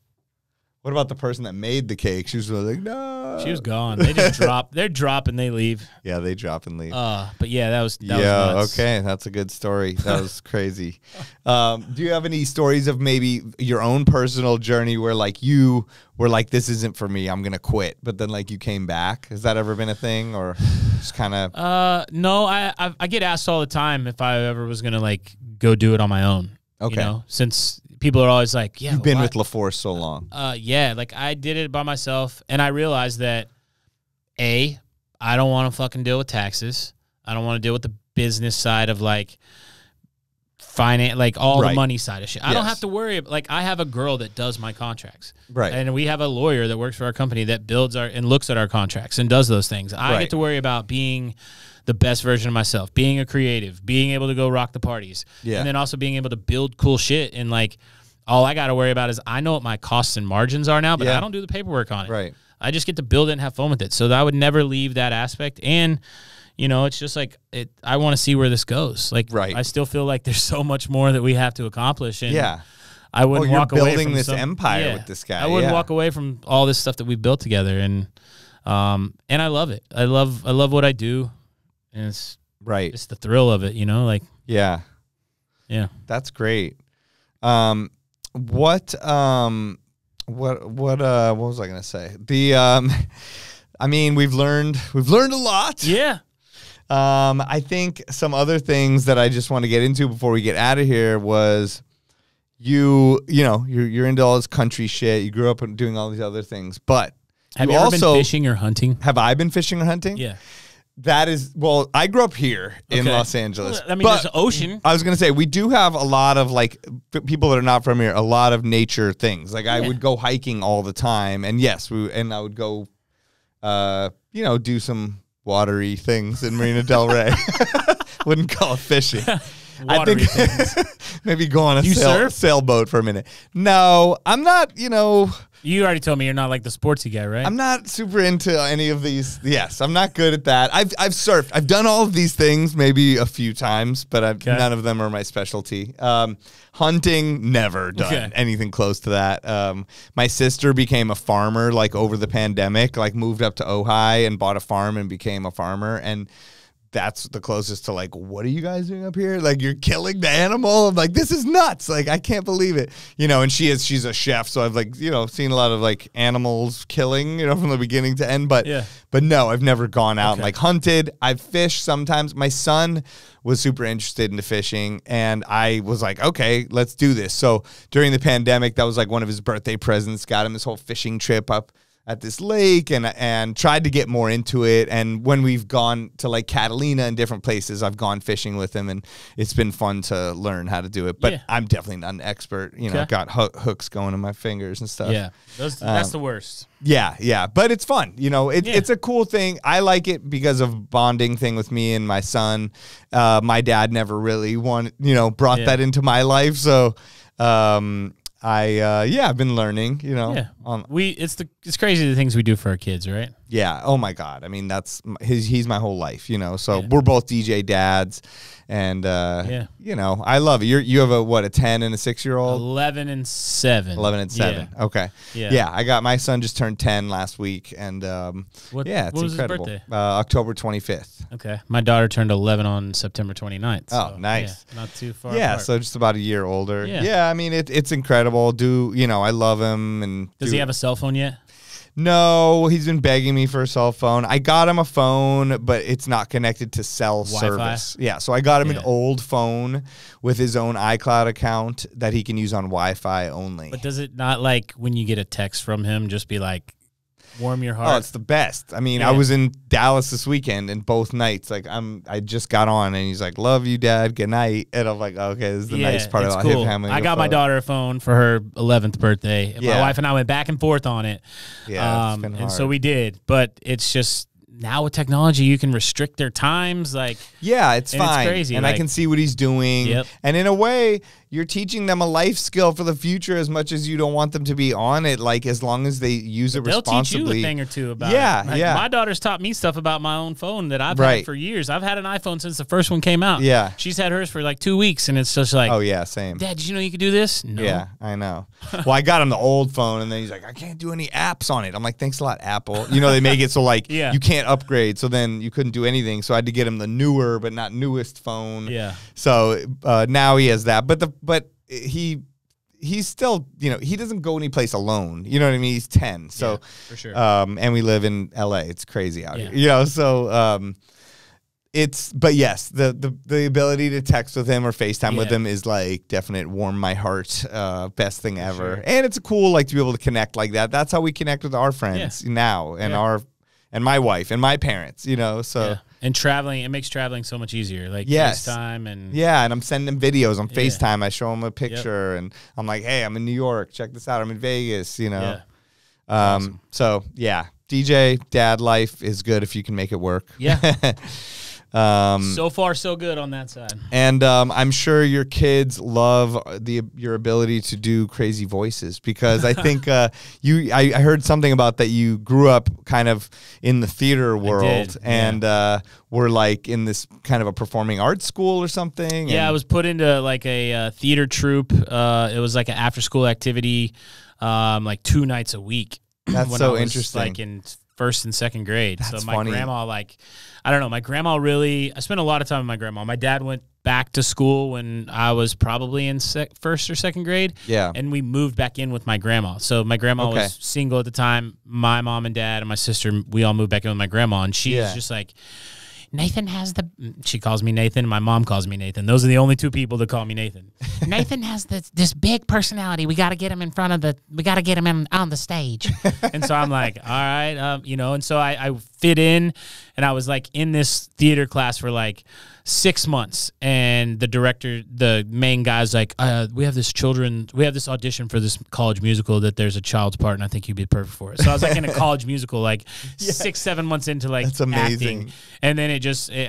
What about the person that made the cake? She was like, no. She was gone. They just drop. They're drop and they leave. Yeah, they drop and leave. But yeah, that was nuts. Okay, that's a good story. That was crazy. Do you have any stories of maybe your own personal journey where like you were like, this isn't for me, I'm gonna quit, but then like you came back? Has that ever been a thing, or just kind of? No, I get asked all the time if I ever was gonna like go do it on my own. Okay. You know, since people are always like, yeah, you've been with LeForce so long. Yeah, like I did it by myself, and I realized that I don't want to fucking deal with taxes. I don't want to deal with the business side of like finance, like all the money side of shit. I don't have to worry. Like, I have a girl that does my contracts, right? And we have a lawyer that works for our company that builds our and looks at our contracts and does those things. I get to worry about being the best version of myself, being a creative, being able to go rock the parties, and then also being able to build cool shit. And like, all I got to worry about is I know what my costs and margins are now, but I don't do the paperwork on it. Right. I just get to build it and have fun with it. So that I would never leave that aspect. And, you know, it's just like, I want to see where this goes. Like, I still feel like there's so much more that we have to accomplish. And I wouldn't walk away from building this empire with this guy. I wouldn't walk away from all this stuff that we built together. And I love it. I love what I do. And it's it's the thrill of it, you know, like yeah, that's great. What was I gonna say? I mean, we've learned a lot. Yeah. I think some other things that I just want to get into before we get out of here was you're into all this country shit. You grew up doing all these other things, but have you ever been fishing or hunting? Have I been fishing or hunting? Yeah. That is, well, I grew up here in Los Angeles. Well, I mean, there's an ocean. I was going to say, we do have a lot of, like, people that are not from here, a lot of nature things. Like, I would go hiking all the time. And yes, I would go, do some watery things in Marina Del Rey. Wouldn't call it fishing. I think maybe go on a sailboat for a minute. No, I'm not, You already told me you're not like the sportsy guy, right? I'm not super into any of these. Yes, I'm not good at that. I've surfed. I've done all of these things maybe a few times, but none of them are my specialty. Hunting, never done anything close to that. My sister became a farmer like over the pandemic, like moved up to Ojai and bought a farm and became a farmer. And that's the closest to like, what are you guys doing up here? Like, you're killing the animal. I'm like, this is nuts. Like, I can't believe it. And she's a chef. So I've like, seen a lot of like animals killing, from the beginning to end. But no, I've never gone out and like hunted. I've fished sometimes. My son was super interested into fishing and I was like, okay, let's do this. So during the pandemic, that was like one of his birthday presents, got him this whole fishing trip up at this lake and tried to get more into it. And when we've gone to like Catalina and different places, I've gone fishing with him and it's been fun to learn how to do it. But I'm definitely not an expert. I've got hooks going in my fingers and stuff. Yeah, that's the worst. Yeah. But it's fun. It's a cool thing. I like it because of bonding thing with me and my son. My dad never really brought that into my life. So, I've been learning, it's crazy the things we do for our kids, right? Yeah. Oh my God. I mean, he's my whole life, So we're both DJ dads and, I love it. You have a 10 and a 6-year-old? 11 and 7. 11 and 7. Yeah. Okay. Yeah. I got my son just turned 10 last week and, it's what incredible. Was his birthday? October 25th. Okay. My daughter turned 11 on September 29th. So, Oh, nice. Yeah, not too far Yeah, apart. so just about a year older. Yeah. Yeah, I mean, it's incredible. I love him. And Does he have a cell phone yet? No, he's been begging me for a cell phone. I got him a phone, but it's not connected to cell Wi-Fi? service. Yeah, so I got him an Yeah. old phone with his own iCloud account that he can use on Wi-Fi only. But does it not, like, when you get a text from him, just be like, warm your heart? Oh, it's the best. I mean, Yeah. I was in Dallas this weekend, and both nights, like I just got on, and he's like, "Love you, Dad. Good night." And I'm like, "Okay, this is the nice part it's about cool. him having I a got my phone." daughter a phone for her 11th birthday. And my Yeah. wife and I went back and forth on it. Yeah, it's been and so hard. we did. But it's just now with technology, you can restrict their times. Like, Yeah, it's And it's fine. crazy, and I like- can see what he's doing. Yep. And in a way, you're teaching them a life skill for the future as much as you don't want them to be on it, like as long as they use it they'll responsibly. teach you a thing or two about Yeah, it. Like, yeah. My daughter's taught me stuff about my own phone that I've Right. had for years. I've had an iPhone since the first one came out. Yeah. She's had hers for like 2 weeks, and it's just like, Oh, yeah, same. Dad, did you know you could do this? No. Yeah, I know. Well, I got him the old phone, and then he's like, "I can't do any apps on it." I'm like, "Thanks a lot, Apple." They make it so like Yeah. you can't upgrade, so then you couldn't do anything. So I had to get him the newer but not newest phone. Yeah. So now he has that, but he's still he doesn't go any place alone. You know what I mean? He's 10, so Yeah, for sure. and we live in LA. It's crazy out Yeah. here. So but yes, the ability to text with him or FaceTime with Yeah. him is like definite warm my heart, best thing ever. sure. And it's cool like to be able to connect like that. That's how we connect with our friends now and Yeah. and my wife and my parents, so Yeah. And traveling, it makes traveling so much easier. Like Yes. FaceTime and yeah, and I'm sending him videos on Yeah. FaceTime. I show him a picture and I'm like, "Hey, I'm in New York. Check this out. I'm in Vegas," Yeah. So yeah, DJ dad life is good if you can make it work. Yeah. So far, so good on that side. And I'm sure your kids love your ability to do crazy voices because I think I heard something about that you grew up kind of in the theater world did, and were like in this kind of a performing arts school or something. Yeah, and I was put into like a theater troupe. It was like an after-school activity, like 2 nights a week. That's when so I was, interesting. Like in first and second grade. That's so my funny. grandma, I don't know, my grandma really, I spent a lot of time with my grandma. My dad went back to school when I was probably in first or second grade. Yeah. And we moved back in with my grandma. So my grandma Okay. was single at the time. My mom and dad and my sister, we all moved back in with my grandma. And she's Yeah. just like, Nathan has she calls me Nathan. My mom calls me Nathan. Those are the only 2 people that call me Nathan. Nathan has this big personality. We got to get him we got to get him on the stage. And so I'm like, all right, and so I fit in, and I was like in this theater class for like 6 months, and the director, the main guy's like, we have this audition for this college musical that there's a child's part, and I think you'd be perfect for it. So I was like in a college musical, like 6-7 months into like That's amazing. acting. And then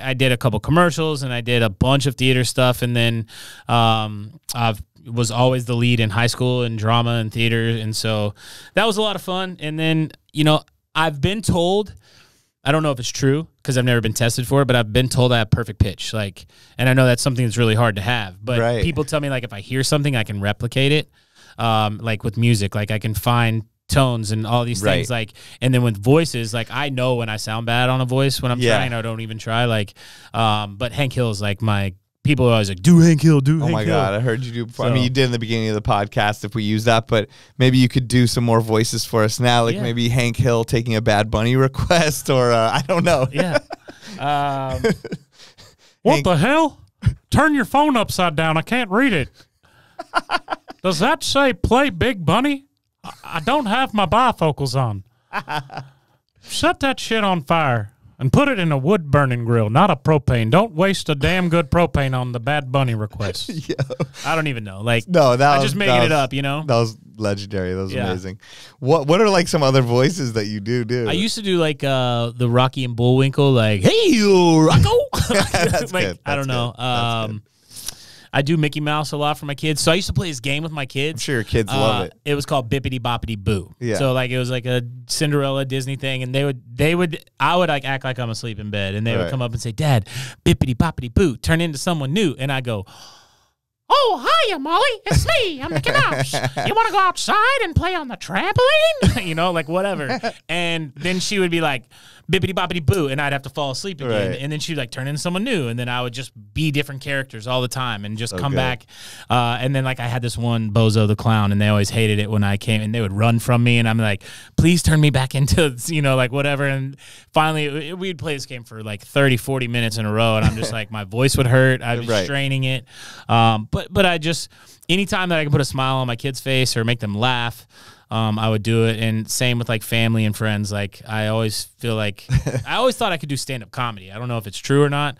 I did a couple commercials, and I did a bunch of theater stuff, and then I was always the lead in high school in drama and theater, and so that was a lot of fun. And then I've been told, I don't know if it's true because I've never been tested for it, but I've been told I have perfect pitch. And I know that's something that's really hard to have. But Right. people tell me if I hear something, I can replicate it. Like with music, I can find tones and all these things. Right. And then with voices, I know when I sound bad on a voice when I'm Yeah. trying. I don't even try. But Hank Hill is my. People are always like, do Hank Hill, do Oh Hank my Hill. God, I heard you do before. I So- mean, you did in the beginning of the podcast if we use that, but maybe you could do some more voices for us now, like Yeah. maybe Hank Hill taking a Bad Bunny request or I don't know. Yeah. What Hank- the hell? Turn your phone upside down. I can't read it. Does that say play Big Bunny? I don't have my bifocals on. Set that shit on fire and put it in a wood-burning grill, not a propane. Don't waste a damn good propane on the Bad Bunny request. Yeah. I don't even know. No, that I was just making that it was- up, That was legendary. That was Yeah. amazing. What are like some other voices that you do? I used to do the Rocky and Bullwinkle, hey, you, Rocco. That's good. I don't That's know. good. That's good. I do Mickey Mouse a lot for my kids. So I used to play this game with my kids. I'm sure your kids love it. It was called Bippity Boppity Boo. Yeah. So it was like a Cinderella Disney thing, and I would act like I'm asleep in bed, and they would Right. come up and say, "Dad, Bippity Boppity Boo, turn into someone new," and I go, Oh, hiya, Molly. It's me. I'm Mickey Mouse. You want to go outside and play on the trampoline? You know, like whatever. And then she would be like, bippity boppity boo, and I'd have to fall asleep again. Right. And then she'd like turn into someone new, and then I would just be different characters all the time and just come back. And then like I had this one Bozo the Clown, and they always hated it when I came, and they would run from me, and I'm like, please turn me back into, you know, like whatever. And finally we'd play this game for like 30, 40 minutes in a row, and I'm just like, my voice would hurt. I was straining it. But I just, anytime that I can put a smile on my kid's face or make them laugh, I would do it. And same with like family and friends. Like I always feel like I always thought I could do stand-up comedy. I don't know if it's true or not.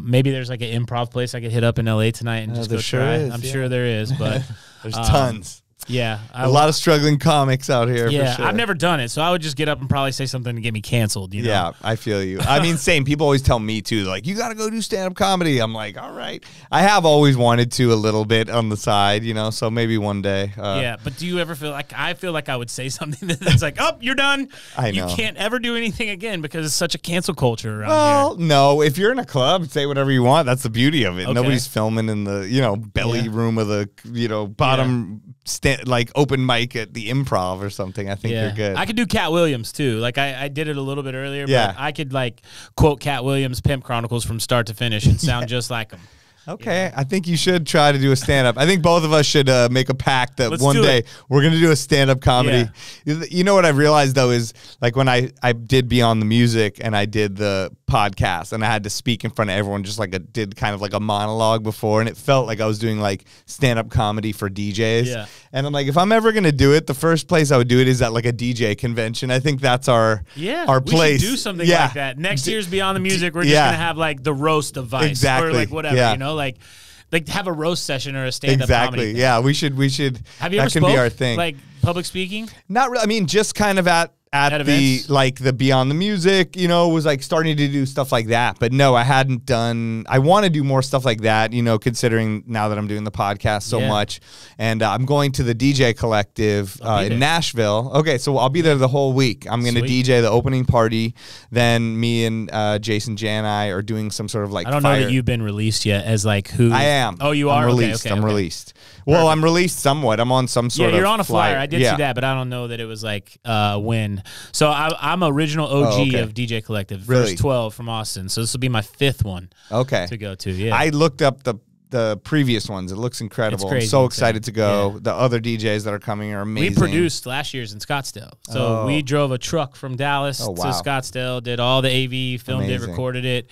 Maybe there's like an improv place I could hit up in LA tonight and just go try. I'm sure there is, but there's tons. Yeah. A lot of struggling comics out here. Yeah, for sure. I've never done it, so I would just get up and probably say something to get me canceled. You know? Yeah, I feel you. I mean, same. People always tell me, too, like, you got to go do stand-up comedy. I'm like, all right. I have always wanted to a little bit on the side, you know, so maybe one day. Yeah, but do you ever feel like, I feel like I would say something that's like, oh, you're done. I know. You can't ever do anything again because it's such a cancel culture around Well, here. no. If you're in a club, say whatever you want. That's the beauty of it. Okay. Nobody's filming in the, you know, belly room of the, you know, bottom, like, open mic at the Improv or something. I think you're good. I could do Cat Williams too. Like I did it a little bit earlier, Yeah. but I could like quote Cat Williams' Pimp Chronicles from start to finish and sound just like him. Okay, I think you should try to do a stand-up. I think both of us should make a pact that Let's one do day it. we're going to do a stand-up comedy. You know what I've realized, though, is like when I did Beyond the Music and I did the podcast and I had to speak in front of everyone, just like did kind of like a monologue before, and it felt like I was doing like stand-up comedy for DJs. Yeah. And I'm like, if I'm ever going to do it, the first place I would do it is at like a DJ convention. I think that's our place. We should do something like that. Next year's Beyond the Music, we're just going to have like the roast of Vice. Exactly. Or like whatever, you know, like have a roast session or a stand-up comedy thing. Yeah, we should. Have you ever that can be our thing. Like public speaking? Not really. I mean, just kind of at the events? like the Beyond the Music, you know, was like starting to do stuff like that. But no, I hadn't done. I want to do more stuff like that, you know, considering now that I'm doing the podcast so much, and I'm going to the DJ Collective in Nashville. Okay, so I'll be there the whole week. I'm going to DJ the opening party. Then me and Jason Jani are doing some sort of like. I don't know that you've been released yet as like who. I am. Oh, you are. I'm released. Okay, I'm released. Well, I'm released somewhat. I'm on some sort of. Yeah, you're on a flyer. flyer. I did see that, but I don't know that it was like when. So I'm original OG of DJ Collective, Really? first 12 from Austin. So this will be my 5th one. Okay. To go to. Yeah. I looked up the previous ones. It looks incredible. It's crazy, I'm so insane. excited to go. Yeah. The other DJs that are coming are amazing. We produced last year's in Scottsdale. So we drove a truck from Dallas to Scottsdale, did all the AV, filmed it, recorded it.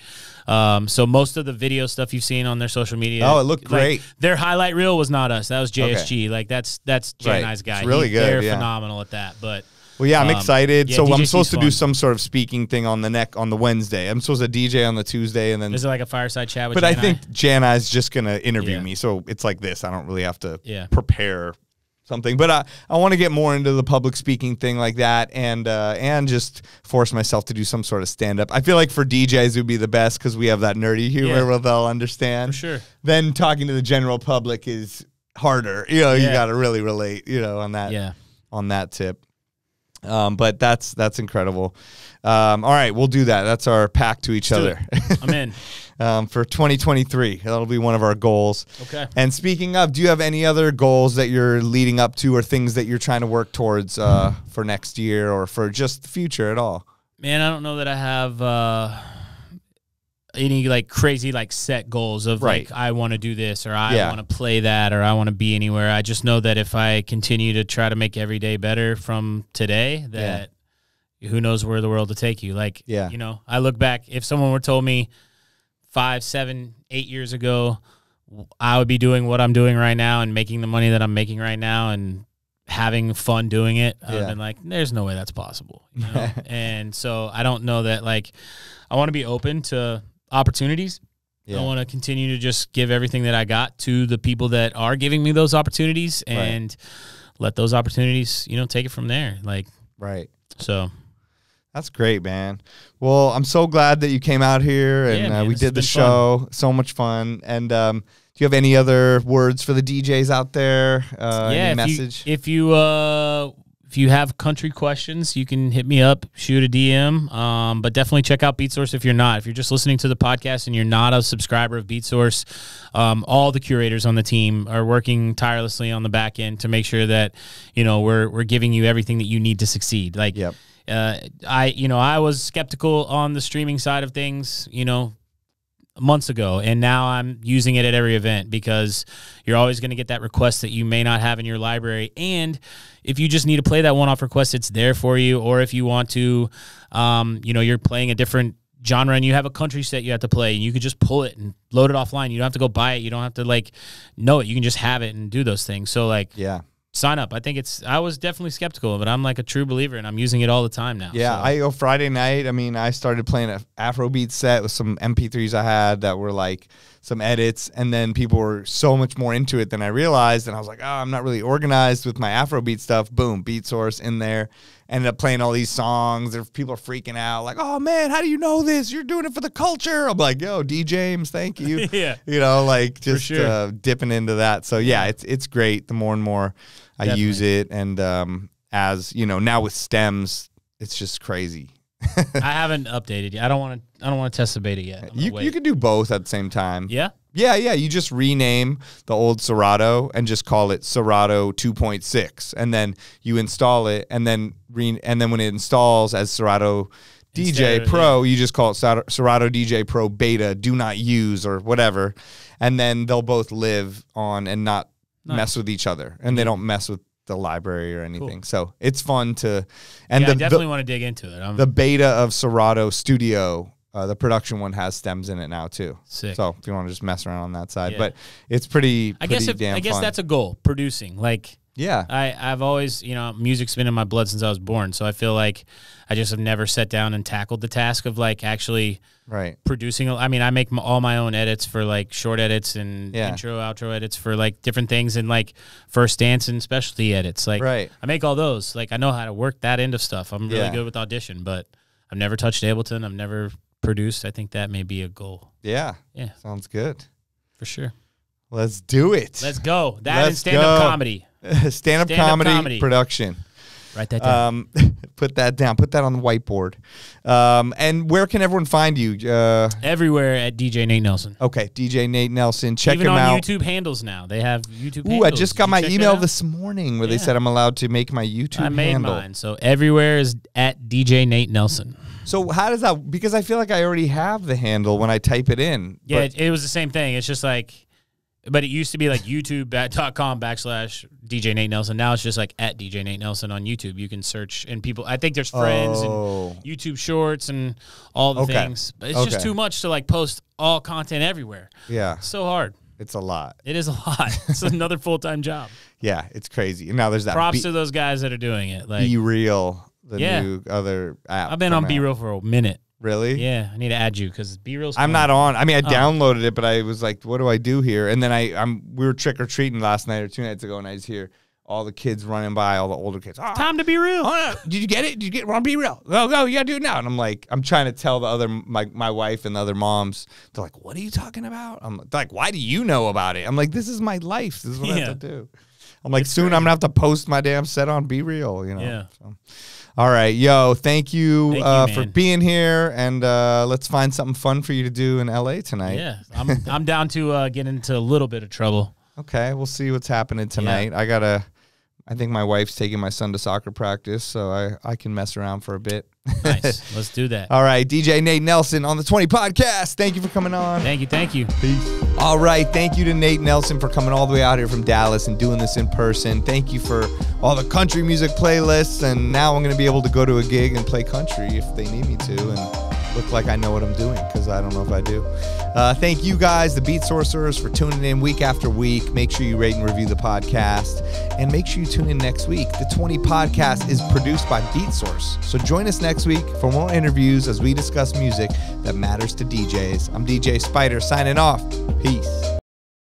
So most of the video stuff you've seen on their social media. Oh, it looked great. Their highlight reel was not us. That was JSG. Like that's Jay Nice guy. It's really good. They're phenomenal at that. But well, yeah, I'm excited. So I'm DJC's supposed to do fun. some sort of speaking thing on the Wednesday. I'm supposed to DJ on the Tuesday, and then. Is it like a fireside chat with? But I think Jana is just gonna interview Yeah. me, so it's like this. I don't really have to Yeah. prepare something. But I want to get more into the public speaking thing like that, and just force myself to do some sort of stand up. I feel like for DJs it would be the best because we have that nerdy humor where they'll understand. For sure. Then talking to the general public is harder. You know, you got to really relate. You know, on that. Yeah. On that tip. But that's incredible. All right, we'll do that. That's our pact to each other. I'm in. For 2023. That'll be one of our goals. Okay. And speaking of, do you have any other goals that you're leading up to or things that you're trying to work towards for next year or for just the future at all? Man, I don't know that I have any like crazy like set goals of like I want to do this or I want to play that or I want to be anywhere. I just know that if I continue to try to make every day better from today, that who knows where the world will take you. Like, you know, I look back, if someone were told me 5, 7, 8 years ago, I would be doing what I'm doing right now and making the money that I'm making right now and having fun doing it, I would have been like, there's no way that's possible. You know? And so I don't know that, like, I want to be open to opportunities. I want to continue to just give everything that I got to the people that are giving me those opportunities and let those opportunities, you know, take it from there. Like, so. That's great, man. Well, I'm so glad that you came out here and we did the show. Fun. So much fun. And do you have any other words for the DJs out there? Any message? If you if you have country questions, you can hit me up, shoot a DM. But definitely check out Beatsource if you're not. If you're just listening to the podcast and you're not a subscriber of Beatsource, all the curators on the team are working tirelessly on the back end to make sure that, you know, we're giving you everything that you need to succeed. Like, I was skeptical on the streaming side of things, you know, months ago, and now I'm using it at every event because you're always going to get that request that you may not have in your library. And if you just need to play that one-off request, it's there for you. Or if you want to, you're playing a different genre and you have a country set you have to play, and you can just pull it and load it offline. You don't have to go buy it. You don't have to know it. You can just have it and do those things. So sign up. I was definitely skeptical, but I'm like a true believer, and I'm using it all the time now. Yeah, so. I go Friday night. I mean, I started playing an Afrobeat set with some MP3s I had that were like some edits, and then people were so much more into it than I realized, and I was like, oh, I'm not really organized with my Afrobeat stuff. Boom, Beatsource in there. Ended up playing all these songs. People are freaking out, like, oh, man, how do you know this? You're doing it for the culture. I'm like, yo, D. James, thank you. Yeah. You know, like just sure. dipping into that. So, yeah, it's great. The more and more I use it. And as, you know, now with stems, it's just crazy. I haven't updated yet. I don't want to test the beta yet. You could do both at the same time. Yeah? Yeah. You just rename the old Serato and just call it Serato 2.6, and then you install it, and then when it installs as Serato DJ Pro, you just call it Serato DJ Pro Beta, do not use, or whatever, and then they'll both live on and not mess with each other, and they don't mess with the library or anything. Cool. So it's fun to, and I definitely want to dig into it. The beta of Serato Studio. The production one has stems in it now too. Sick. So if you want to just mess around on that side, but it's pretty. I guess fun. That's a goal. Producing, I've always, music's been in my blood since I was born. So I feel like I just have never sat down and tackled the task of actually producing. I mean, I make all my own edits for short edits and intro, outro edits for different things, and first dance and specialty edits. I make all those. I know how to work that end of stuff. I'm really good with Audition, but I've never touched Ableton. I've never produced. I think that may be a goal. Yeah. Sounds good. For sure. Let's do it. Let's go. And stand-up comedy. Stand-up comedy production. Write that down. Put that down. Put that on the whiteboard. And where can everyone find you? Everywhere at DJ Nate Nelson. Okay, DJ Nate Nelson. Check him out. Even on YouTube handles now. They have YouTube handles. I just got my email this morning where they said I'm allowed to make my YouTube handle. I made mine. So everywhere is at DJ Nate Nelson. So how does that, because I feel like I already have the handle when I type it in. Yeah, it was the same thing. It's just but it used to be youtube.com/DJ Nate Nelson. Now it's just at DJ Nate Nelson on YouTube. You can search, and I think there's friends and YouTube shorts and all the things. But it's just too much to post all content everywhere. Yeah. It's so hard. It's a lot. It is a lot. It's another full-time job. Yeah, it's crazy. And now there's that. Props to those guys that are doing it. Be Real. The new other app. I've been on Be Real for a minute. Really? Yeah, I need to add you because Be Real's I'm not on. I mean, I downloaded it, but I was like, what do I do here? And then we were trick-or-treating last night or 2 nights ago, and I just hear all the kids running by, all the older kids. Oh, time to be real. Oh, did you get it? Did you get it? Be Real. Go, you got to do it now. And I'm trying to tell the other, my wife and the other moms, they're like, what are you talking about? They're like, why do you know about it? I'm like, this is my life. This is what I have to do. I'm like, soon I'm going to have to post my damn set on Be Real, Yeah. So. All right, thank you for being here, and let's find something fun for you to do in LA tonight. Yeah, I'm down to get into a little bit of trouble. Okay, we'll see what's happening tonight. Yeah. I think my wife's taking my son to soccer practice, so I can mess around for a bit. Nice, let's do that. All right, DJ Nate Nelson on the 20 podcast. Thank you for coming on. Thank you. Peace. All right, thank you to Nate Nelson for coming all the way out here from Dallas and doing this in person. Thank you for all the country music playlists, and now I'm going to be able to go to a gig and play country if they need me to, and look like I know what I'm doing, because I don't know if I do. Thank you guys, the Beat Sorcerers, for tuning in week after week. Make sure you rate and review the podcast, and make sure you tune in next week. The 20 podcast is produced by Beatsource, so join us next week for more interviews as we discuss music that matters to DJs. I'm DJ Spider signing off. Peace.